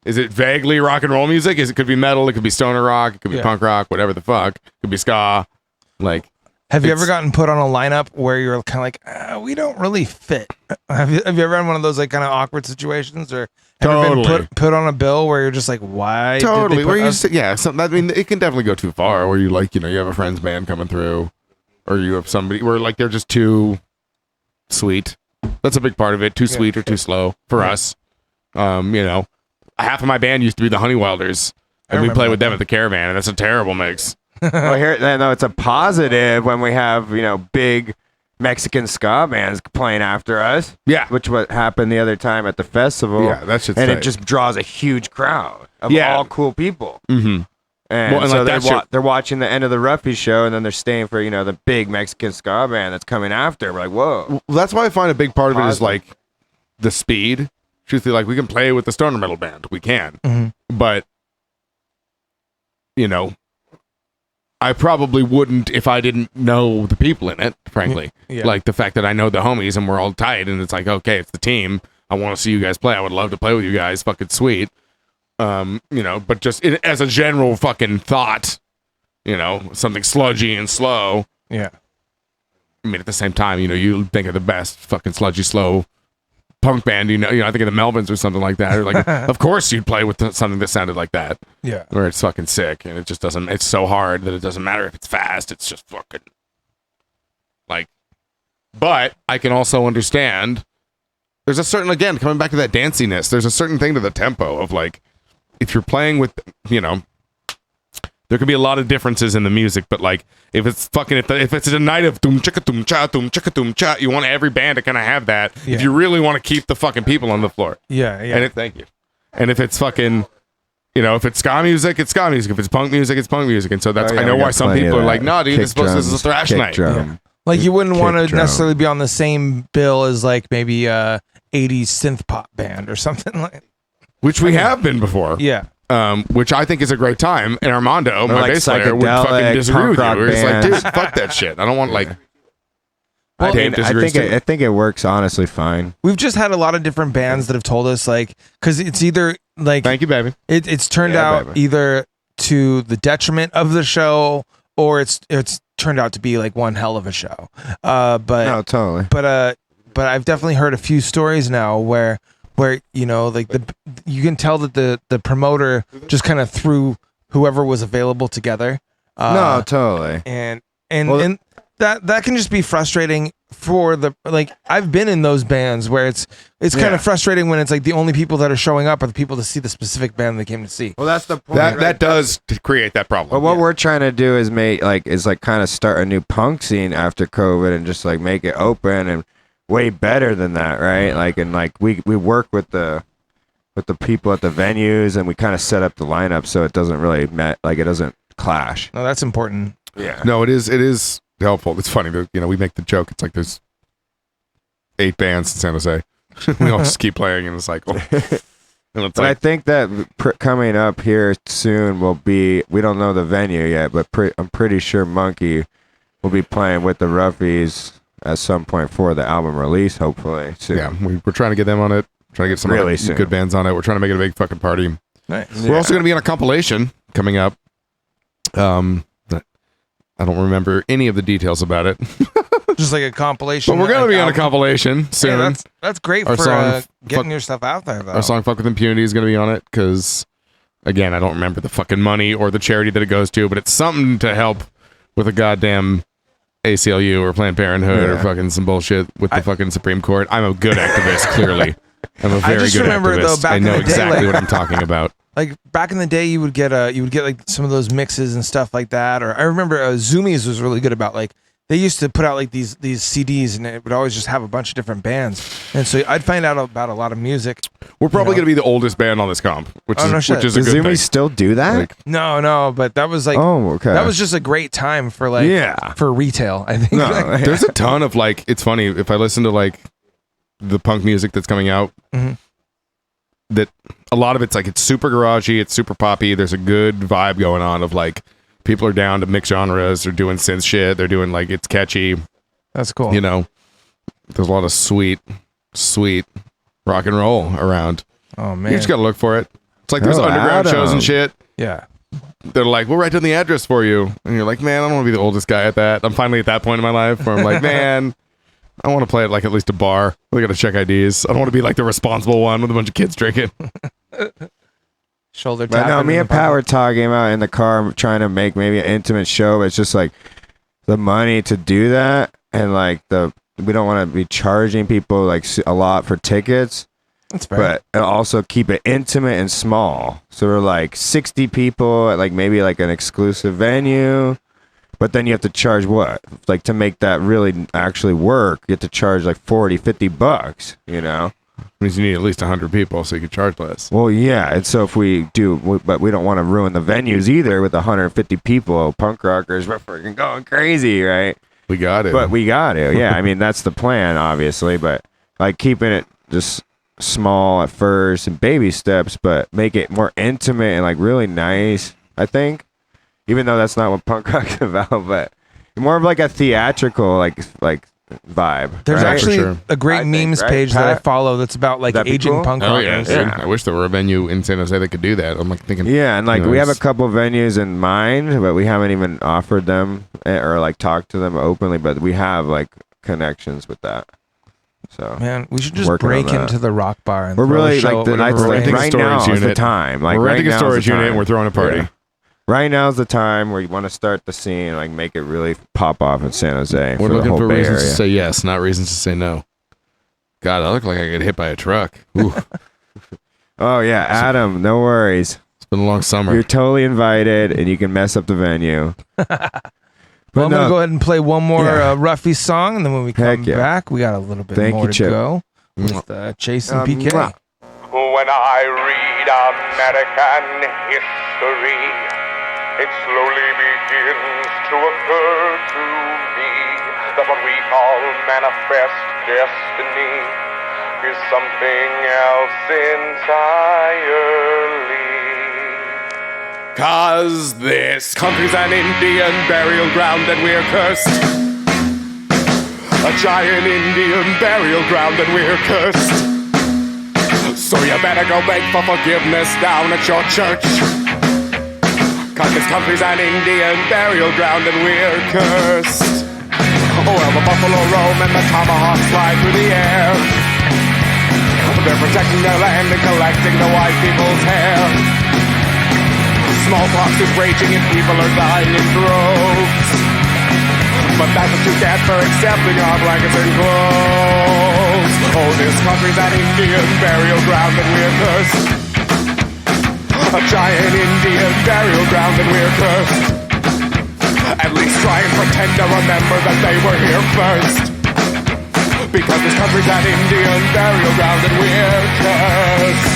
is it vaguely rock and roll music? It could be metal, it could be stoner rock, it could be punk rock, whatever the fuck. It could be ska. Like, have you ever gotten put on a lineup where you're kind of like, we don't really fit? Have you ever had one of those like kind of awkward situations, or have you been put on a bill where you're just like, why? Totally. Where you just, I mean, it can definitely go too far. Where you like, you know, you have a friend's band coming through, or you have somebody where like they're just too sweet. That's a big part of it. Too sweet or too slow for us. You know, half of my band used to be the Honeywilders, and we play with them at the Caravan, and that's a terrible mix. Well, here, no, it's a positive when we have, you know, big Mexican ska bands playing after us. Yeah. Which what happened the other time at the festival. Yeah, that shit's and tight. it just draws a huge crowd of all cool people. Mm-hmm. And, Well, and so like they're watching the end of the Roughies show, and then they're staying for, you know, the big Mexican ska band that's coming after. We're like, whoa. Well, that's why I find a big part of it is like the speed. Truthfully, like we can play with the stoner metal band. We can. But, you know, I probably wouldn't if I didn't know the people in it, frankly. Yeah. Like the fact that I know the homies and we're all tight and it's like, okay, it's the team. I want to see you guys play. I would love to play with you guys. Fucking sweet. You know, but just as a general fucking thought, you know, something sludgy and slow. Yeah. I mean, at the same time, you know, you think of the best fucking sludgy, slow punk band, you know, I think of the Melvins or something like that. Or like, of course you'd play with something that sounded like that. Yeah. Where it's fucking sick and it just doesn't, it's so hard that it doesn't matter if it's fast. It's just fucking like, but I can also understand there's a certain, again, coming back to that danciness, there's a certain thing to the tempo of like, if you're playing with, you know, there could be a lot of differences in the music, but like if it's fucking if it's a night of doom chicka doom cha, you want every band to kind of have that. Yeah. If you really want to keep the fucking people on the floor. Yeah. And thank you. And if it's fucking, you know, if it's ska music, it's ska music. If it's punk music, it's punk music. And so that's I know why some people are like, no, dude, this is a thrash night. Yeah. Like you wouldn't want to necessarily be on the same bill as like maybe a 80s synth pop band or something like. Which we have been before. Yeah. Which I think is a great time. And Armando, my like bass player, would fucking disagree with you. Where he's like, dude, fuck that shit. I don't want like. I think it works honestly fine. We've just had a lot of different bands that have told us like, because it's either like, thank you, baby. It's turned out either to the detriment of the show or it's turned out to be like one hell of a show. But no, totally. But I've definitely heard a few stories now where you know like you can tell that the promoter just kind of threw whoever was available together. No, totally. And that can just be frustrating for the like I've been in those bands where it's kind of frustrating when it's like the only people that are showing up are the people to see the specific band they came to see. Well, that's the point. That does create that problem. But what we're trying to do is kind of start a new punk scene after COVID and just like make it open and way better than that, right? Like and like we work with the people at the venues and we kind of set up the lineup so it doesn't really it doesn't clash. No, that's important. Yeah. No, it is helpful. It's funny that, you know, we make the joke. It's like there's 8 bands in San Jose. We all just keep playing in the cycle. But I think that coming up here soon will be, we don't know the venue yet, but I'm pretty sure Monkey will be playing with the Roughies at some point for the album release, hopefully soon. Yeah, we're trying to get them on it. Trying to get some really other good bands on it. We're trying to make it a big fucking party. Nice. We're also going to be on a compilation coming up. I don't remember any of the details about it. Just like a compilation. But we're going to be on a compilation soon. Yeah, that's great Our for song, getting your stuff out there, though. Our song "Fuck with Impunity" is going to be on it because, again, I don't remember the fucking money or the charity that it goes to, but it's something to help with a goddamn ACLU or Planned Parenthood or fucking some bullshit with the fucking Supreme Court. I'm a good activist, clearly. I'm a very good remember, activist. Though, back I know in the day, exactly what I'm talking about. Like back in the day, you would get like some of those mixes and stuff like that. Or I remember Zoomies was really good about like they used to put out like these CDs and it would always just have a bunch of different bands. And so I'd find out about a lot of music. We're probably going to be the oldest band on this comp, which is a good Does thing. Zoomies still do that? Like, No, but that was like that was just a great time for like for retail. I think there's a ton of like. It's funny if I listen to like the punk music that's coming out. Mm-hmm. that a lot of it's like it's super garagey, it's super poppy. There's a good vibe going on of like people are down to mix genres. They're doing synth shit. They're doing like it's catchy. That's cool. You know, there's a lot of sweet rock and roll around. Oh man, you just gotta look for it. It's like there's underground shows and shit. Yeah. They're like, we'll write down the address for you. And you're like, man, I don't want to be the oldest guy at that. I'm finally at that point in my life where I'm like, man, I want to play at like at least a bar. I got to check IDs. I don't want to be like the responsible one with a bunch of kids drinking. Shoulder But tap. no, me and Pat were talking about in the car trying to make maybe an intimate show. But it's just like the money to do that. And like we don't want to be charging people like a lot for tickets. That's fair. But also keep it intimate and small. So we're like 60 people at like maybe like an exclusive venue. But then you have to charge what? Like to make that really actually work, you have to charge like $40-$50, you know? Means you need at least 100 people so you can charge less. Well, yeah. And so if we do, but we don't want to ruin the venues either with 150 people. Punk rockers, we're freaking going crazy, right? We got it. But we got it. Yeah. I mean, that's the plan, obviously. But like keeping it just small at first and baby steps, but make it more intimate and like really nice, I think. Even though that's not what punk rock's about, but more of like a theatrical like vibe. There's right? actually sure. a great memes page that I follow that's about like That'd be aging cool? punk Oh yeah, rockers. dude. I wish there were a venue in San Jose that could do that. I'm like thinking. Yeah, and like you know, we have a it's- couple venues in mind, but we haven't even offered them or like talked to them openly. But we have like connections with that. So Man, we should just Working on break that. into the rock bar and we're throw a really show like the whenever nights we're like in. right storage now is the unit. time. Like We're right renting a now is storage the unit time. and we're throwing a party. Yeah. Right now is the time where you want to start the scene, like make it really pop off in San Jose. We're for the looking whole for Bay reasons Area. to say yes, not reasons to say no. God, I look like I get hit by a truck. Ooh, Oh yeah, Adam, no worries. it's been a long summer. You're totally invited, and you can mess up the venue. Well, I'm going to go ahead and play one more Yeah. Roughies song, and then when we come Heck yeah. back, we got a little bit Thank more you, to Chip. go with Chase and PK. mwah. When I read American history, it slowly begins to occur to me that what we call manifest destiny is something else entirely. 'Cause this country's an Indian burial ground and we're cursed. A giant Indian burial ground and we're cursed. So you better go beg for forgiveness down at your church. 'Cause this country's an Indian burial ground and we're cursed. Well, the buffalo roam and the tomahawks fly through the air. They're protecting their land and collecting the white people's hair. Smallpox is raging and people are dying in droves. But that's what you get for accepting our blankets and clothes. Oh, this country's an Indian burial ground and we're cursed. A giant Indian burial ground and we're cursed. At least try and pretend to remember that they were here first. Because this country's an Indian burial ground and we're cursed.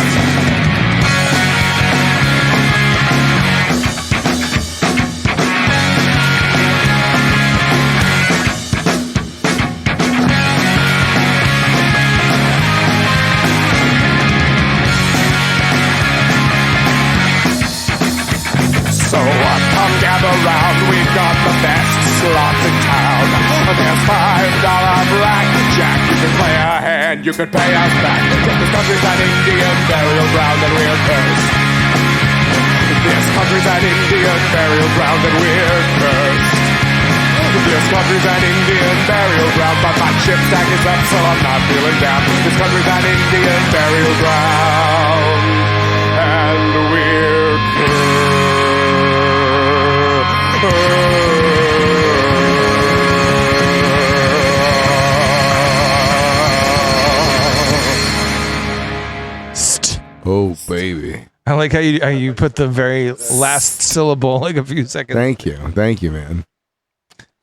So come gather round, we've got the best slots in town. There's $5 blackjack, you can play a hand, you can pay us back. This country's an Indian burial ground and we're cursed. This country's an Indian burial ground and we're cursed. This country's an Indian burial ground, but my chip stack is up, so I'm not feeling down. This country's an Indian burial ground, and we're cursed. Oh baby! I like how you put the very last syllable like a few seconds. Thank you, man.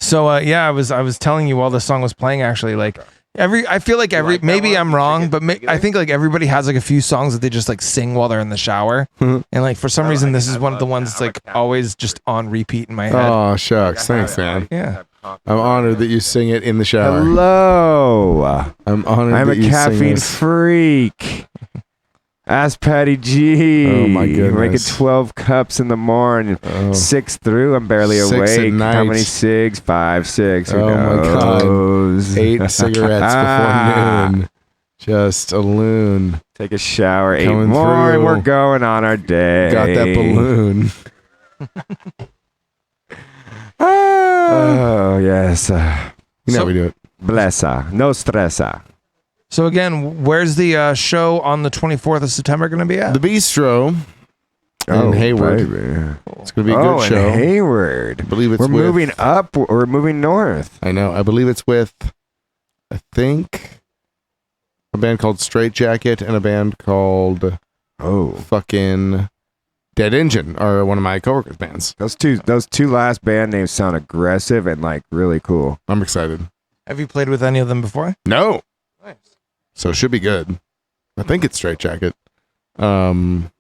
So yeah, I was telling you while the song was playing, actually, like I feel like maybe I'm wrong, but I think like everybody has like a few songs that they just like sing while they're in the shower, and like for some reason this is one of the ones that's like always just on repeat in my head. Oh shucks, thanks, man. Yeah, I'm honored that you sing it in the shower. Hello. I'm honored. I'm that a you sing caffeine this. freak. Ask Patty G. Oh, my goodness. Making 12 cups in the morning. Oh. 6 through. I'm barely 6 at awake. night. How many cigs? 5, 6. Who Oh, my knows? God. 8 cigarettes before noon. Just a loon. Take a shower. 8 Coming more. And through. we're going on our day. Got that balloon. Oh, yes. You know how we do it. Blessa. No stressa. So again, where's the show on the 24th of September going to be at? The Bistro in Hayward. Baby. It's going to be a good show. In Hayward. I believe it's We're with, moving up. We're moving north. I know. I believe it's with, I think, a band called Straight Jacket and a band called fucking Dead Engine are one of my coworkers' bands. Those two last band names sound aggressive and like really cool. I'm excited. Have you played with any of them before? No. Nice. So it should be good. I think it's Straight Jacket. But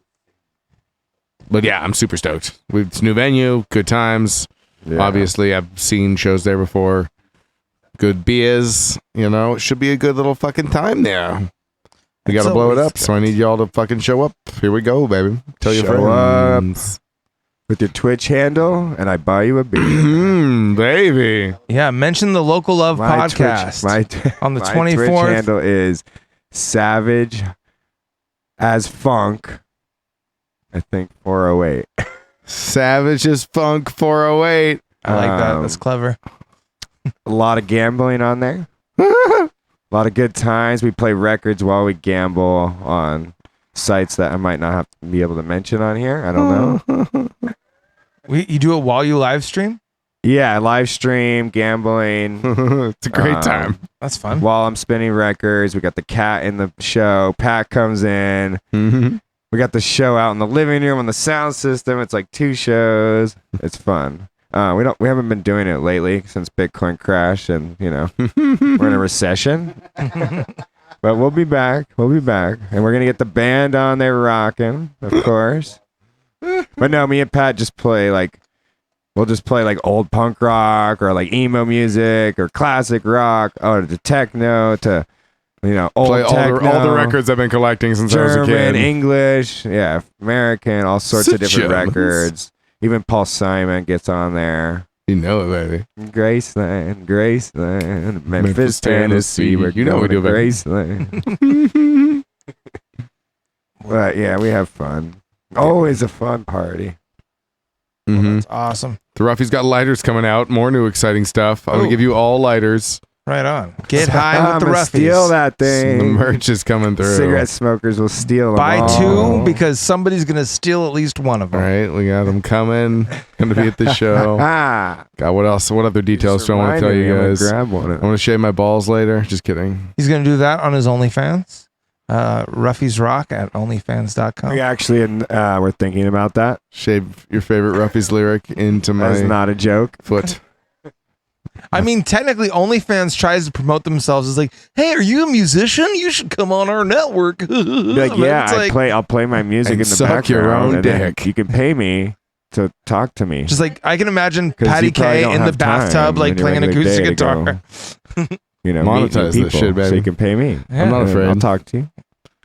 yeah, I'm super stoked. It's a new venue, good times. Yeah. Obviously, I've seen shows there before. Good beers, it should be a good little fucking time there. We got to blow it up, so I need y'all to fucking show up. Here we go, baby. Tell your friends. With your Twitch handle, and I buy you a beer. Baby. Yeah, mention the Local Love podcast on the 24th. Twitch handle is Savage as Funk, I think 408. Savage as Funk 408. I like that. That's clever. A lot of gambling on there. A lot of good times. We play records while we gamble on sites that I might not have to be able to mention on here. I don't know. You do it while you live stream? Yeah, live stream, gambling. It's a great time. That's fun. While I'm spinning records, we got the cat in the show. Pat comes in. Mm-hmm. We got the show out in the living room on the sound system. It's like 2 shows. It's fun. We haven't been doing it lately since Bitcoin crashed, and we're in a recession. But we'll be back. We'll be back, and we're gonna get the band on there rocking, of course. But no, me and Pat just play we'll just play like old punk rock or like emo music or classic rock or to techno to old Play techno, all the records I've been collecting since I was a German, kid. English, yeah, American, all sorts of different records. Even Paul Simon gets on there. You know it, baby. Graceland, Memphis, Tennessee. We're You know we do, baby. Graceland. But yeah, we have fun. Always a fun party. Mm-hmm. That's awesome. The Roughies got lighters coming out. More new exciting stuff. I'm going to give you all lighters. Right on. Get high with the Roughies. Steal that thing. The merch is coming through. Cigarette smokers will steal them. Buy all. 2 because somebody's going to steal at least one of All them. right, we got them coming. Going to be at the show. God, what else? What other details do I want to tell you guys? Grab one. I want to shave my balls later. Just kidding. He's going to do that on his OnlyFans. Roughies Rock at onlyfans.com. We actually we're thinking about that. Shave your favorite Roughies lyric into my That's not a joke. foot. I mean, technically, OnlyFans tries to promote themselves as like, "Hey, are you a musician? You should come on our network." Like, yeah, I'll play my music in And the suck background. your own and then dick. You can pay me to talk to me. Just like I can imagine 'Cause Patty you probably K don't in the have time bathtub, like in your playing an regular acoustic day to guitar. go, Monetize meet this people, shit, baby. So you can pay me. I'm not And afraid. I'll talk to you.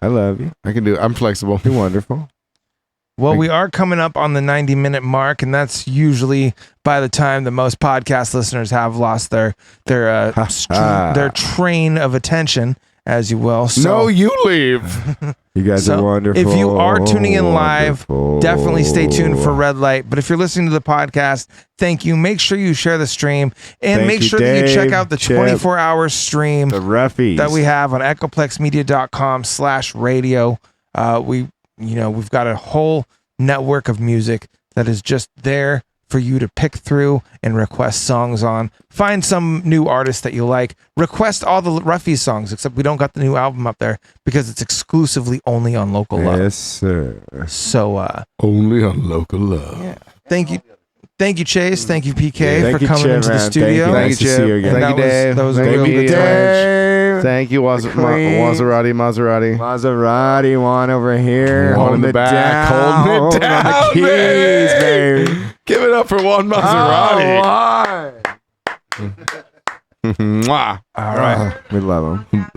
I love you. I can do it. I'm flexible. You're wonderful. Well, we are coming up on the 90-minute mark, and that's usually by the time that most podcast listeners have lost their train of attention, as you will. So, No, you leave. You guys So, are wonderful. if you are tuning in live, Wonderful. definitely stay tuned for Red Light. But if you're listening to the podcast, thank you. Make sure you share the stream, and Thank make you, sure that you check Dave, out the Chip, 24-hour stream The Roughies. that we have on echoplexmedia.com/radio. We've got a whole network of music that is just there for you to pick through and request songs on. Find some new artists that you like. Request all the Roughies songs, except we don't got the new album up there because it's exclusively only on Local Love. Yes, sir. So, Only on Local Love. yeah. Thank you. Thank you, Chase. Thank you, PK, Thank for you, coming Chip, into the man. studio. Thank Thank Nice you, to see you Chip. again. Thank you, Dave. That was a Thank real you, good time. Dave. Thank you, Maserati. Maserati one over here. One in holding the it back, down, holding it on the down, keys, baby. baby. Give it up for one Maserati. Oh, why? Mwah. All right. We love him.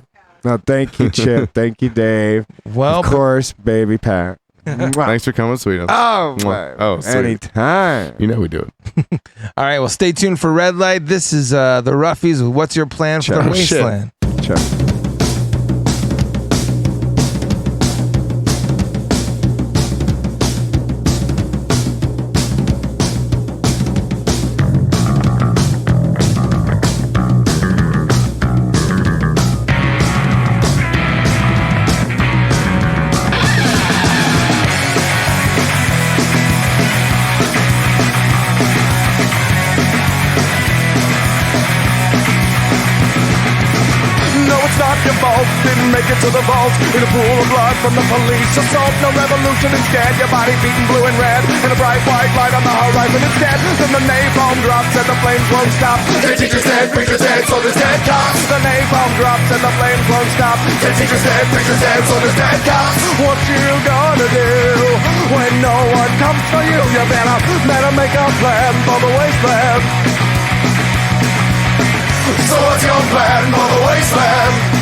No, thank you, Chip. Thank you, Dave. Well, of course, baby Pat. Thanks for coming, sweetie. Oh, sweet. anytime. You know we do it. All right, well, stay tuned for Red Light. This is the Roughies with What's Your Plan for the Wasteland? Check. Your fault, didn't make it to the vault in a pool of blood from the police assault. No revolution instead, your body beaten blue and red in a bright white light on the horizon instead. Then the napalm drops and the flames won't stop. The teacher's dead, preacher's dead, soldiers dead, cops. The napalm drops and the flames won't stop. The teacher's dead, preacher's dead, soldiers dead, cops. What you gonna do when no one comes for you? You better make a plan for the wasteland. So what's your plan for the wasteland?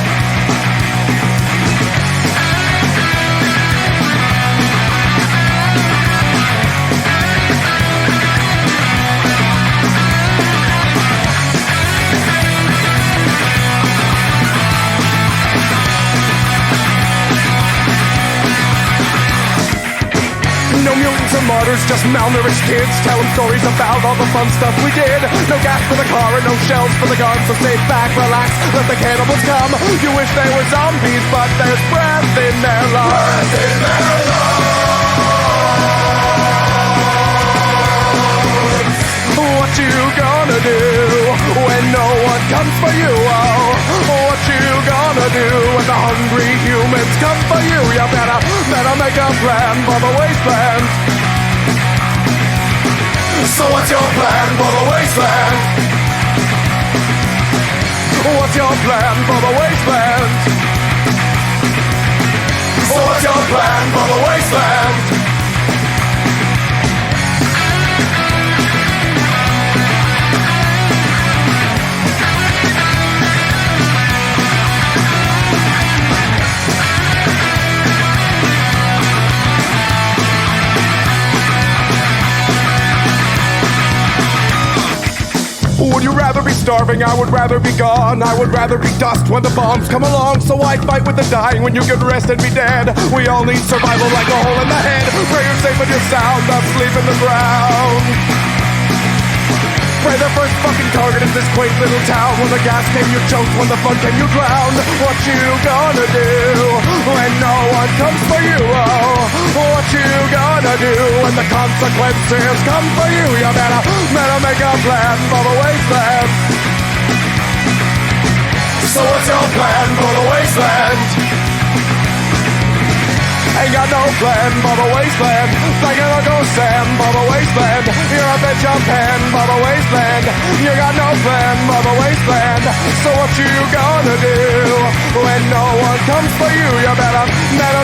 No mutants or martyrs, just malnourished kids. Tell them stories about all the fun stuff we did. No gas for the car and no shells for the guns. So stay back, relax, let the cannibals come. You wish they were zombies, but there's breath in their lungs. Breath in their lungs. What you gonna do when no one comes for you? Oh, what you gonna do when the hungry humans come for you? You better make a plan for the wasteland. So what's your plan for the wasteland? What's your plan for the wasteland? What's your plan for the wasteland? Would you rather be starving? I would rather be gone. I would rather be dust when the bombs come along. So I fight with the dying when you can rest and be dead. We all need survival like a hole in the head. Pray you're safe and you're sound, not sleep in the ground. Pray the first fucking target is this quaint little town. When the gas came you choked, when the fun came you drowned. What you gonna do when no one comes for you? Oh, what you gonna do when the consequences come for you? You better make a plan for the wasteland. So what's your plan for the wasteland? Ain't got no plan for the wasteland. Thinking I'll go Sam for the wasteland. You're a bitch of pen for the wasteland. You got no plan for the wasteland. So what you gonna do when no one comes for you? You better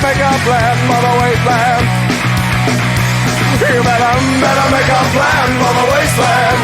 make a plan for the wasteland. You better make a plan for the wasteland.